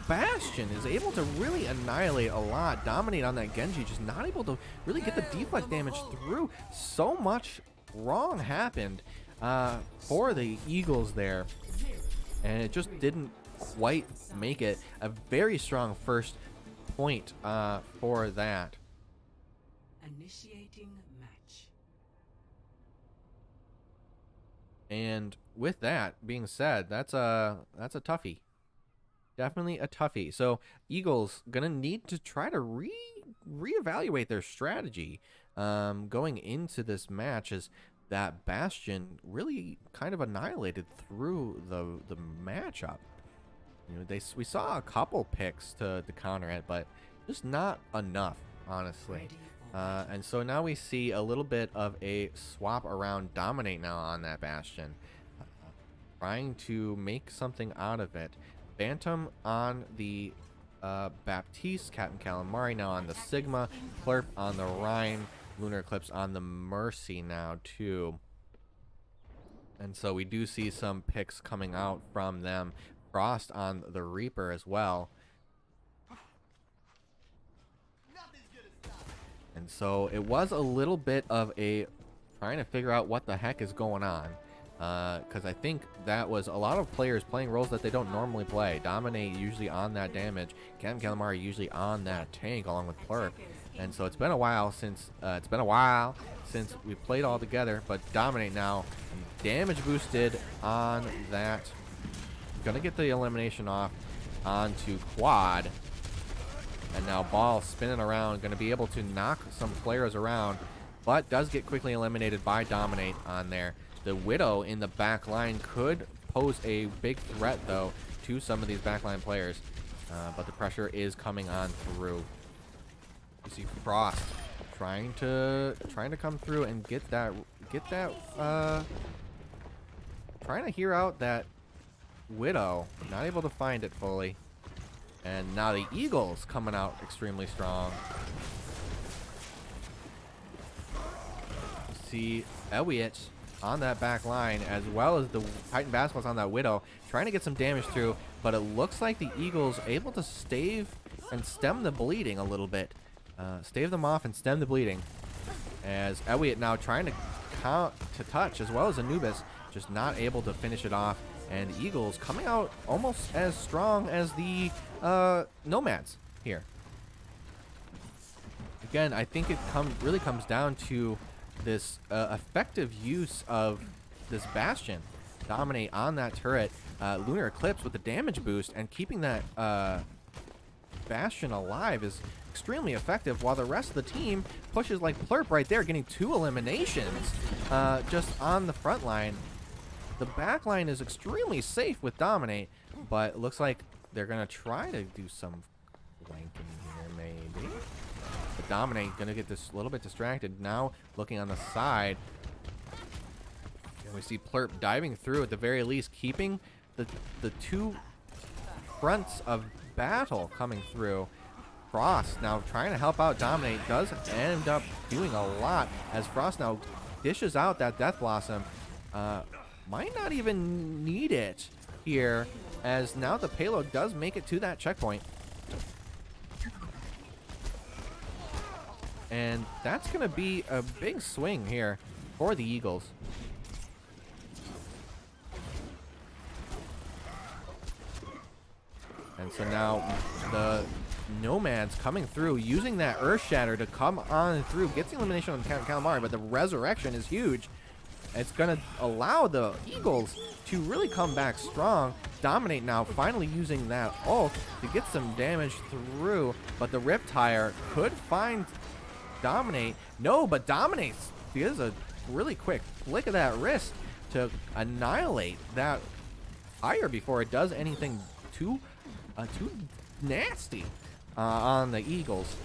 Bastion is able to really annihilate a lot. Dominate on that Genji, just not able to really get the deflect damage through. So much wrong happened for the Eagles there, and it just didn't quite make it. A very strong first point for that. Initiating match. And with that being said, that's a toughie. Definitely a toughie. So Eagles gonna need to try to reevaluate their strategy going into this match, as that Bastion really kind of annihilated through the matchup. You know, we saw a couple picks to counter it, but just not enough, honestly. And so now we see a little bit of a swap around Dominate now on that Bastion. Trying to make something out of it. Phantom on the Baptiste, Captain Calamari now on the Sigma, Plurp on the Rhine, Lunar Eclipse on the Mercy now too. And so we do see some picks coming out from them. Frost on the Reaper as well. And so it was a little bit of a trying to figure out what the heck is going on. Because I think that was a lot of players playing roles that they don't normally play. Dominate usually on that damage. Captain Calamari usually on that tank along with Plurp. And so it's been a while since we played all together. But Dominate now damage boosted on that. Gonna get the elimination off onto Quad. And now Ball spinning around, gonna be able to knock some players around, but does get quickly eliminated by Dominate on there. The Widow in the back line could pose a big threat though to some of these backline players, but the pressure is coming on through. You see Frost trying to come through and get that trying to hear out that Widow, not able to find it fully. And now the Eagles coming out extremely strong. See Elliott on that back line, as well as the Titan Basketballs on that Widow, trying to get some damage through, but it looks like the Eagles able to stave and stem the bleeding a little bit. Stave them off and stem the bleeding. As Elliott now trying to count to touch, as well as Anubis, just not able to finish it off. And the Eagles coming out almost as strong as the Nomads here. Again, I think it really comes down to this effective use of this Bastion. Dominate on that turret. Lunar Eclipse with the damage boost and keeping that Bastion alive is extremely effective, while the rest of the team pushes like Plurp right there, getting 2 eliminations just on the front line. The back line is extremely safe with Dominate, but it looks like they're going to try to do some flanking here, maybe. But Dominate going to get this a little bit distracted. Now looking on the side. And we see Plurp diving through at the very least, keeping the 2 fronts of battle coming through. Frost now trying to help out Dominate. Does end up doing a lot as Frost now dishes out that Death Blossom. Might not even need it here, as now the payload does make it to that checkpoint. And that's going to be a big swing here for the Eagles. And so now the Nomads coming through, using that Earth Shatter to come on through, gets the elimination on Calamari, but the Resurrection is huge. It's going to allow the Eagles to really come back strong. Dominate now finally using that ult to get some damage through, but the Riptire could find Dominate. No, but Dominate gives a really quick flick of that wrist to annihilate that fire before it does anything too nasty on the Eagles.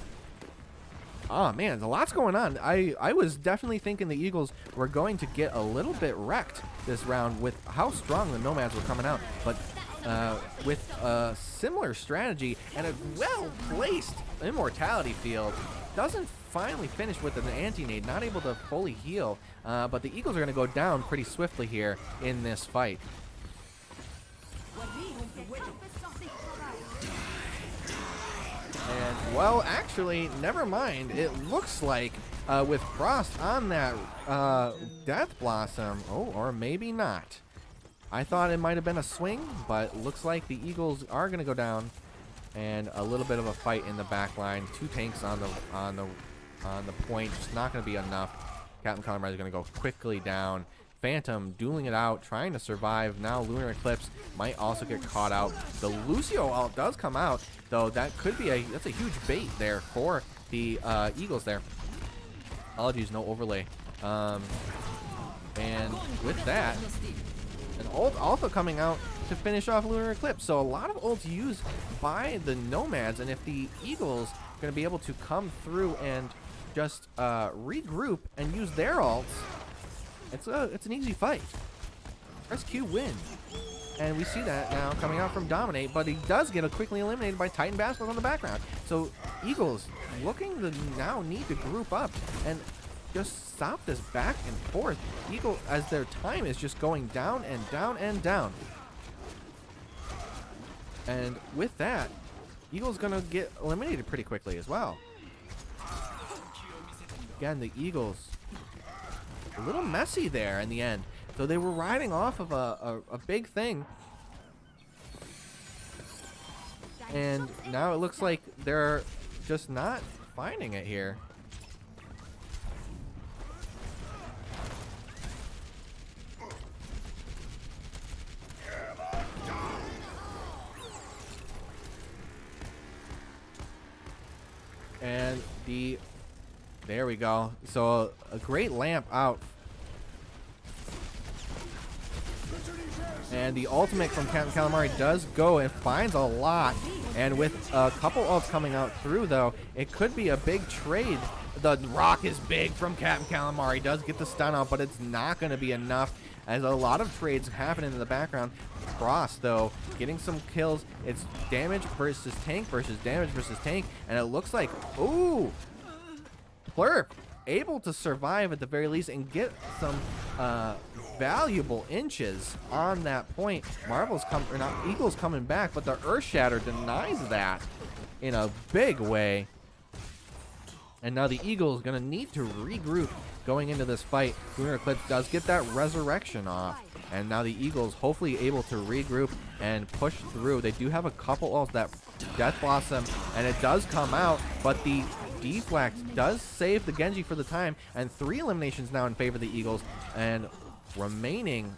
Oh man, there's a lot's going on. I was definitely thinking the Eagles were going to get a little bit wrecked this round with how strong the Nomads were coming out, but with a similar strategy and a well-placed Immortality field, doesn't finally finish with an anti-nade, not able to fully heal, but the Eagles are going to go down pretty swiftly here in this fight. And, well, actually, never mind. It looks like with Frost on that Death Blossom, oh, or maybe not. I thought it might have been a swing, but looks like the Eagles are going to go down. And a little bit of a fight in the back line. 2 tanks on the point, just not going to be enough. Captain Calamari is going to go quickly down. Phantom dueling it out, trying to survive. Now Lunar Eclipse might also get caught out. The Lucio ult does come out, though that could be that's a huge bait there for the Eagles there. Apologies, no overlay. And with that, an ult also coming out to finish off Lunar Eclipse. So a lot of ults used by the Nomads, and if the Eagles are going to be able to come through and just regroup and use their ults, it's an easy fight. Press Q, win. And we see that now coming out from Dominate, but he does get quickly eliminated by Titan Basilisk on the background. So Eagles looking to now need to group up and just stop this back and forth. Eagle, as their time is just going down and down and down. And with that, Eagle's gonna get eliminated pretty quickly as well. Again, the Eagles, a little messy there in the end. So they were riding off of a big thing. And now it looks like they're just not finding it here. And there we go. So a great lamp out. And the ultimate from Captain Calamari does go and finds a lot. And with a couple ults coming out through, though, it could be a big trade. The rock is big from Captain Calamari. Does get the stun out, but it's not going to be enough, as a lot of trades happening in the background. Cross, though, getting some kills. It's damage versus tank versus damage versus tank. And it looks like, ooh, Plurp able to survive at the very least and get some valuable inches on that point. Eagles coming back, but the Earth Shatter denies that in a big way. And now the Eagles gonna need to regroup going into this fight. Lunar Eclipse does get that resurrection off, and now the Eagles hopefully able to regroup and push through. They do have a couple ults, that Death Blossom, and it does come out, but the Deflect does save the Genji for the time, and 3 eliminations now in favor of the Eagles. And remaining,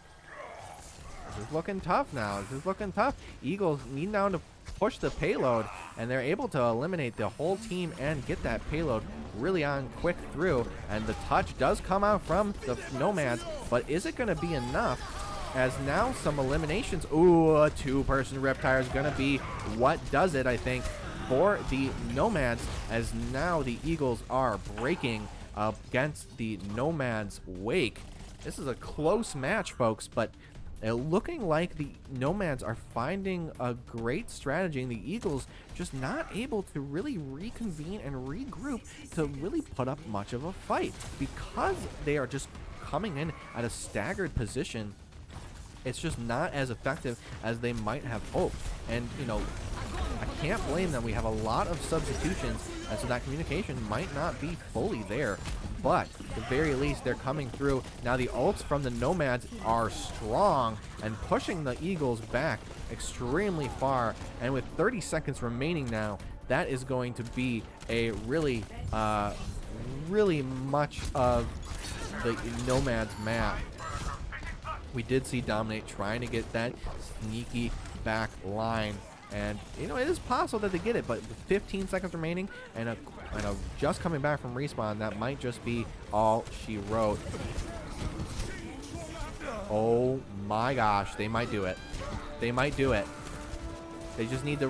this is looking tough now. This is looking tough. Eagles need now to push the payload, and they're able to eliminate the whole team and get that payload really on quick through. And the touch does come out from the Nomads, but is it going to be enough? As now some eliminations. Ooh, a 2-person Riptire is going to be what does it, I think, for the Nomads, as now the Eagles are breaking against the Nomads' wake. This is a close match, folks, but looking like the Nomads are finding a great strategy, and the Eagles just not able to really reconvene and regroup to really put up much of a fight, because they are just coming in at a staggered position. It's just not as effective as they might have hoped. And, you know, I can't blame them. We have a lot of substitutions, and so that communication might not be fully there. But at the very least, they're coming through. Now the ults from the Nomads are strong and pushing the Eagles back extremely far. And with 30 seconds remaining now, that is going to be a really, really much of the Nomads map. We did see Dominate trying to get that sneaky back line. And, you know, it is possible that they get it, but with 15 seconds remaining and a just coming back from respawn, that might just be all she wrote. Oh my gosh, they might do it. They might do it. They just need the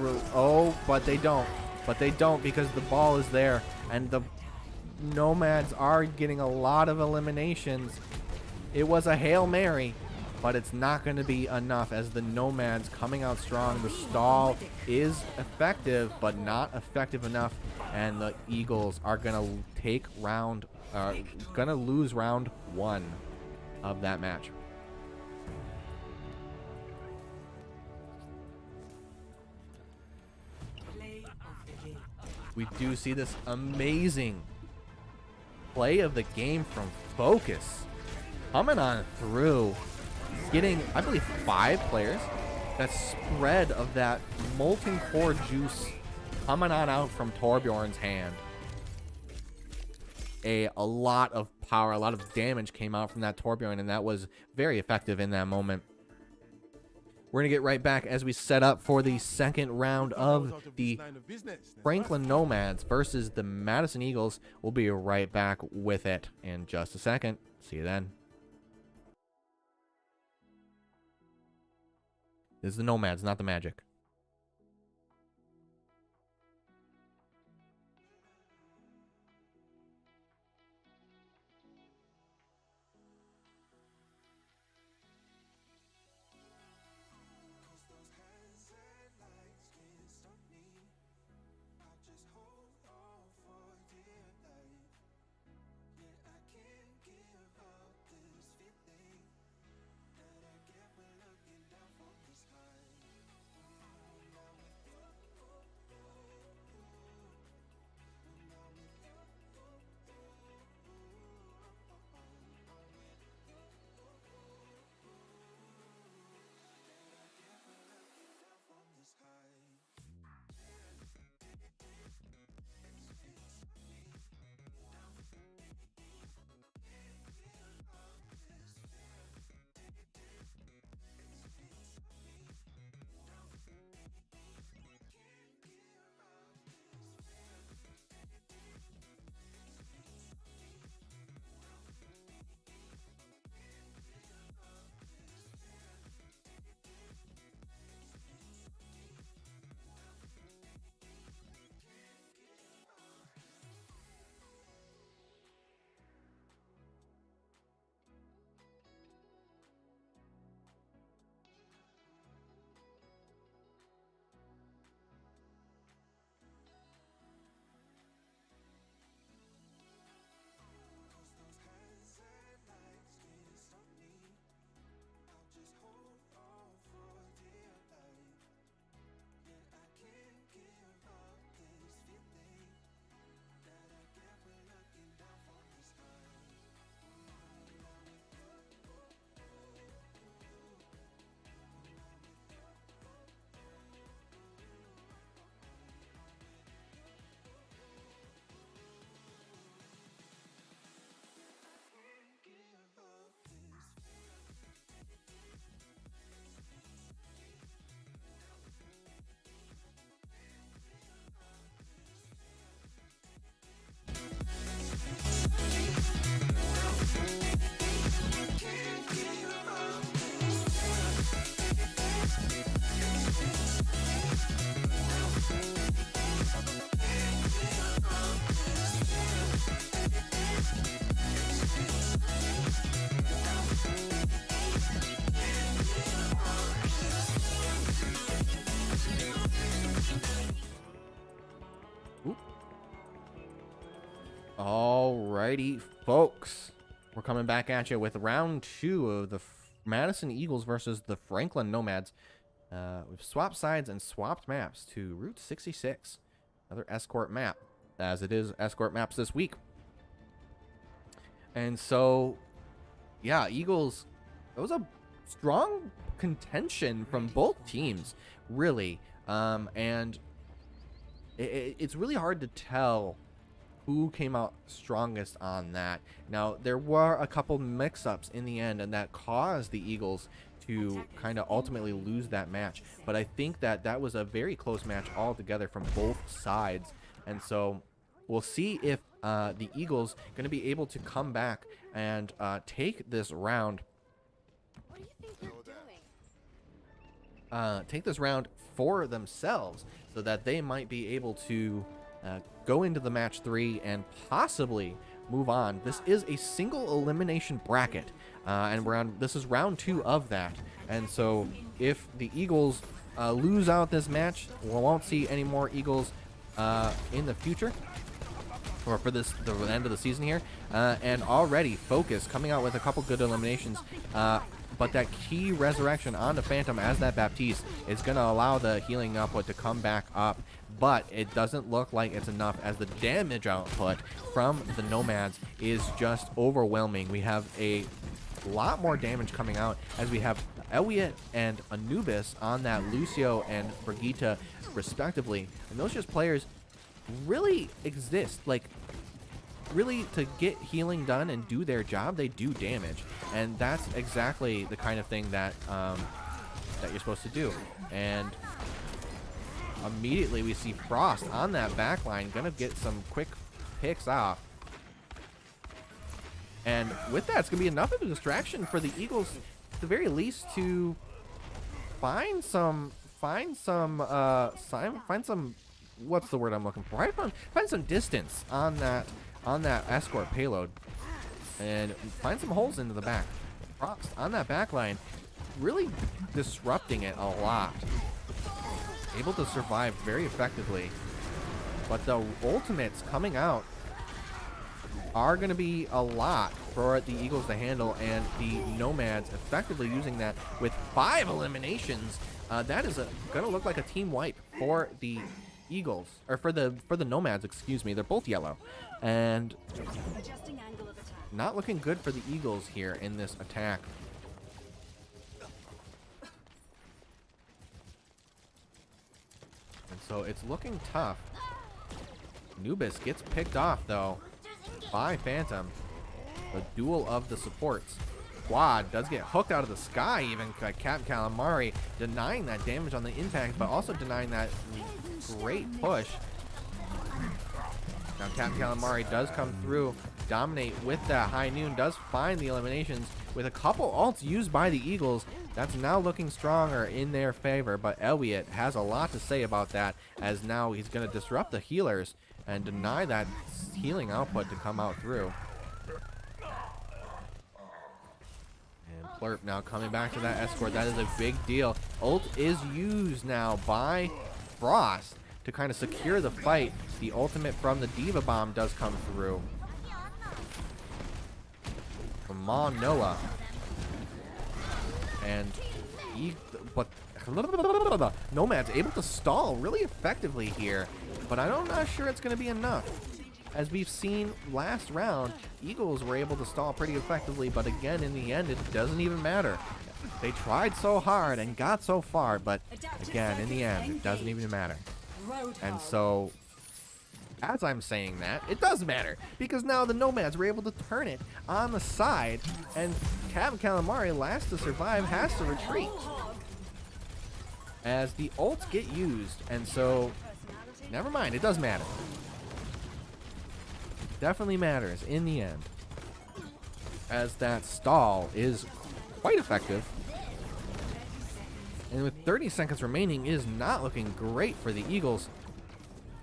but they don't. But they don't, because the ball is there, and the Nomads are getting a lot of eliminations. It was a Hail Mary, but it's not going to be enough, as the Nomads coming out strong. The stall is effective, but not effective enough, and the Eagles are going to lose round 1 of that match. We do see this amazing play of the game from Focus coming on through, getting, I believe, 5 players. That spread of that molten core juice coming on out from Torbjorn's hand. A lot of power, a lot of damage came out from that Torbjorn, and that was very effective in that moment. We're going to get right back as we set up for the second round of the Franklin Nomads versus the Madison Eagles. We'll be right back with it in just a second. See you then. This is the Nomads, not the Magic. Alrighty, folks. We're coming back at you with round 2 of the Madison Eagles versus the Franklin Nomads. We've swapped sides and swapped maps to Route 66. Another escort map, as it is escort maps this week. And so, yeah, Eagles, it was a strong contention from both teams, really. And it's really hard to tell who came out strongest on that. Now, there were a couple mix-ups in the end, and that caused the Eagles to kind of ultimately lose that match. But I think that that was a very close match altogether from both sides. And so we'll see if the Eagles going to be able to come back and take this round. What do you think you're doing? Take this round for themselves, so that they might be able to go into the match 3 and possibly move on. This is a single elimination bracket, and this is round 2 of that. And so if the Eagles lose out this match, we won't see any more Eagles in the future, or for the end of the season here. And already Focus coming out with a couple good eliminations, but that key resurrection on the Phantom as that Baptiste is going to allow the healing output to come back up, but it doesn't look like it's enough, as the damage output from the Nomads is just overwhelming. We have a lot more damage coming out, as we have Elliot and Anubis on that Lucio and Brigitte respectively, and those just players really exist, like, really, to get healing done and do their job. They do damage, and that's exactly the kind of thing that that you're supposed to do. And immediately we see Frost on that back line, gonna get some quick picks off, and with that, it's gonna be enough of a distraction for the Eagles, at the very least, to find some, what's the word I'm looking for? Find some distance on that escort payload, and find some holes into the back. Frost on that back line, really disrupting it a lot. Able to survive very effectively, but the ultimates coming out are going to be a lot for the Eagles to handle, and the Nomads effectively using that with 5 eliminations. That is going to look like a team wipe for the Eagles, or for the Nomads, excuse me. They're both yellow, and not looking good for the Eagles here in this attack. And so it's looking tough. Nubis gets picked off though by Phantom. The duel of the supports. Quad does get hooked out of the sky even by Cap Calamari, denying that damage on the impact, but also denying that great push. Now Cap Calamari does come through, dominate with that high noon, does find the eliminations with a couple ults used by the Eagles. That's now looking stronger in their favor, but Elliot has a lot to say about that, as now he's going to disrupt the healers and deny that healing output to come out through. And Plurp now coming back to that escort. That is a big deal. Ult is used now by Frost to kind of secure the fight. The ultimate from the Diva Bomb does come through. From Noah. And Nomad's able to stall really effectively here, but I'm not sure it's going to be enough. As we've seen last round, Eagles were able to stall pretty effectively, but again, in the end, it doesn't even matter. They tried so hard and got so far, but again, in the end, it doesn't even matter. And so, as I'm saying that, it does matter, because now the Nomads were able to turn it on the side, and Cap Calamari, last to survive, has to retreat. As the ults get used, and so, never mind, it does matter. Definitely matters in the end, as that stall is quite effective, and with 30 seconds remaining, is not looking great for the Eagles,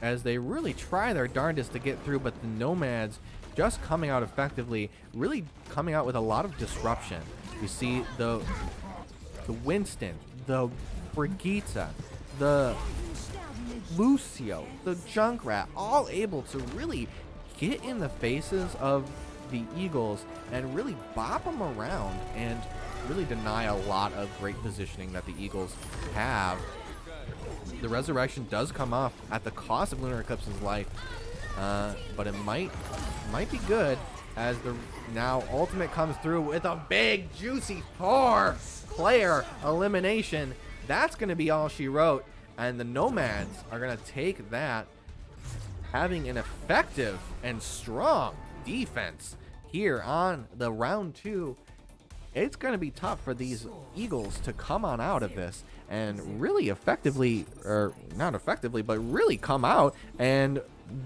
as they really try their darndest to get through, but the Nomads just coming out effectively, really coming out with a lot of disruption. You see the Winston, the Brigitte, the Lucio, the Junkrat, all able to really get in the faces of the Eagles and really bop them around and really deny a lot of great positioning that the Eagles have. The resurrection does come off at the cost of Lunar Eclipse's life, but it might be good, as the now ultimate comes through with a big juicy 4-player elimination. That's going to be all she wrote, and the Nomads are going to take that, having an effective and strong defense here on the round 2. It's going to be tough for these Eagles to come on out of this and really effectively, or not effectively, but really come out and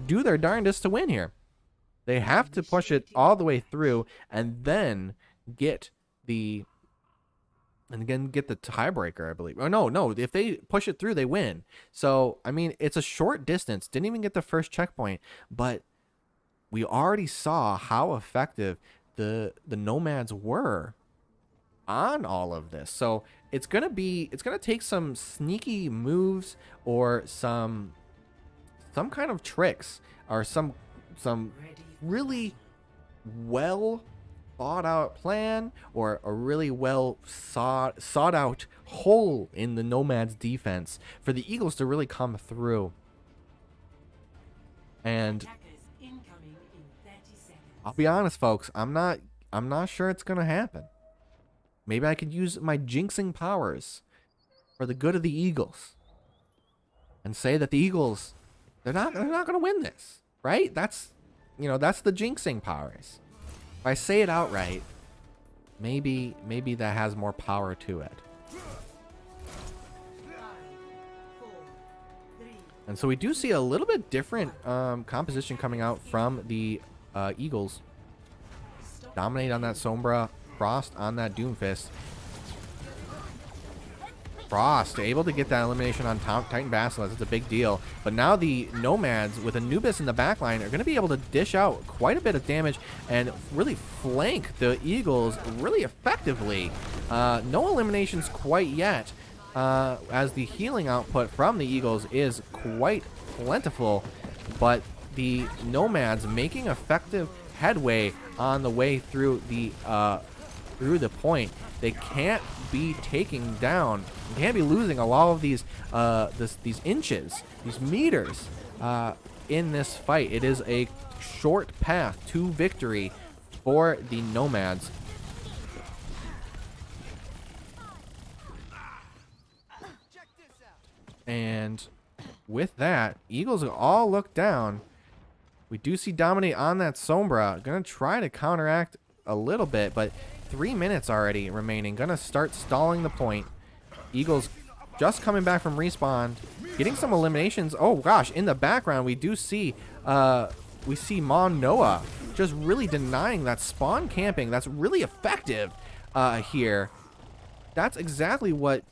do their darndest to win here. They have to push it all the way through and then get the tiebreaker, I believe. Oh, no, if they push it through, they win. So, I mean, it's a short distance. Didn't even get the first checkpoint, but we already saw how effective the Nomads were on all of this. So it's gonna take some sneaky moves, or some kind of tricks, or some really well thought out plan, or a really well sought out hole in the Nomads defense for the Eagles to really come through. And I'll be honest, folks, I'm not sure it's gonna happen. Maybe I could use my jinxing powers for the good of the Eagles and say that the Eagles, they're not going to win this, right? That's the jinxing powers. If I say it outright, maybe that has more power to it. And so we do see a little bit different composition coming out from the Eagles. Dominate on that Sombra, Frost on that Doomfist. Frost able to get that elimination on Titan Basilisk. It's a big deal. But now the Nomads with Anubis in the backline are going to be able to dish out quite a bit of damage and really flank the Eagles really effectively. No eliminations quite yet, as the healing output from the Eagles is quite plentiful. But the Nomads making effective headway on the way through the point. They can't be taking down. They can't be losing a lot of these these inches, these meters in this fight. It is a short path to victory for the Nomads. And with that, Eagles all look down. We do see Dominate on that Sombra. Gonna try to counteract a little bit, but 3 minutes already remaining. Gonna start stalling the point. Eagles just coming back from respawn, getting some eliminations. Oh gosh, in the background we do see Mon Noah just really denying that spawn camping. That's really effective here. That's exactly what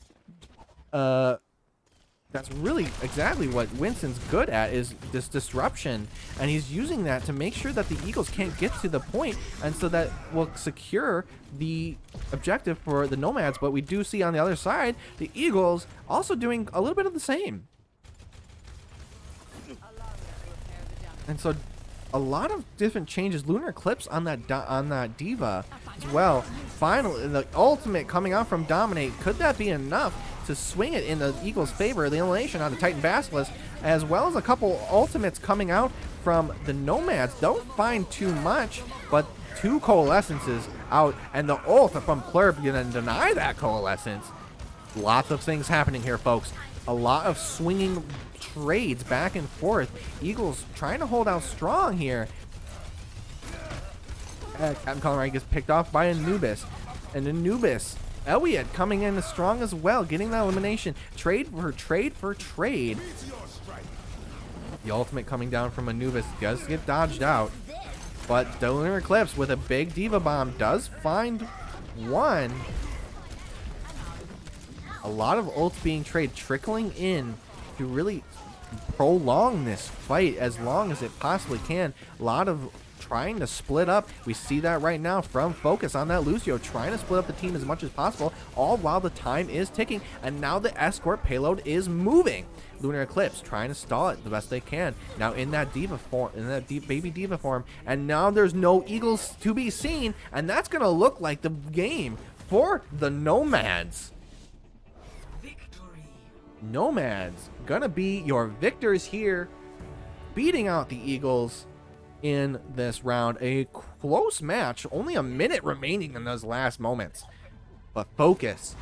Winston's good at, is this disruption, and he's using that to make sure that the Eagles can't get to the point, and so that will secure the objective for the Nomads. But we do see on the other side the Eagles also doing a little bit of the same, and so a lot of different changes. Lunar Eclipse on that Diva as well. Finally, the ultimate coming out from Dominate. Could that be enough to swing it in the Eagles' favor? The elimination on the Titan Basilisk, as well as a couple ultimates coming out from the Nomads. Don't find too much, but 2 coalescences out, and the ult from Plurb gonna deny that coalescence. Lots of things happening here, folks. A lot of swinging trades back and forth. Eagles trying to hold out strong here. Captain Colorado gets picked off by Anubis, and Anubis Elliott coming in strong as well, getting that elimination. Trade for trade. The ultimate coming down from Anubis does get dodged out, but the Lunar Eclipse with a big Diva Bomb does find one. A lot of ults being traded, trickling in to really prolong this fight as long as it possibly can. A lot of trying to split up. We see that right now from Focus on that Lucio, trying to split up the team as much as possible, all while the time is ticking, and now the escort payload is moving. Lunar Eclipse trying to stall it the best they can. Now in that Diva form, in that baby Diva form, and now there's no Eagles to be seen, and that's gonna look like the game for the Nomads. Nomads gonna be your victors here, beating out the Eagles in this round. A close match, only a minute remaining in those last moments, but Focus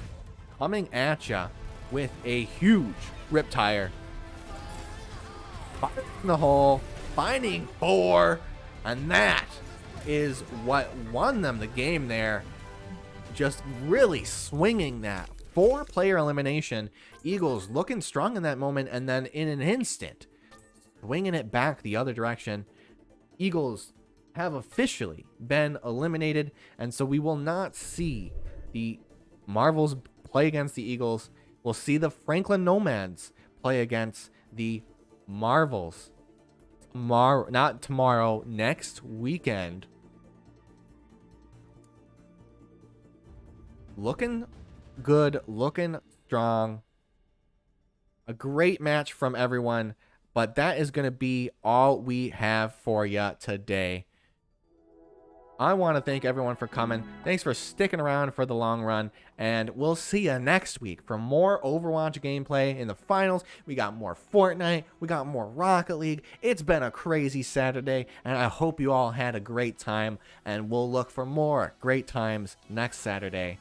coming at ya with a huge Riptire, firing the hole, finding 4, and that is what won them the game there. Just really swinging that 4-player elimination. Eagles looking strong in that moment, and then in an instant swinging it back the other direction. Eagles have officially been eliminated, and so we will not see the Marvels play against the Eagles. We'll see the Franklin Nomads play against the Marvels not tomorrow, next weekend. Looking good, looking strong. A great match from everyone, but that is going to be all we have for you today. I want to thank everyone for coming. Thanks for sticking around for the long run, and we'll see you next week for more Overwatch gameplay in the finals. We got more Fortnite, we got more Rocket League. It's been a crazy Saturday, and I hope you all had a great time, and we'll look for more great times next Saturday.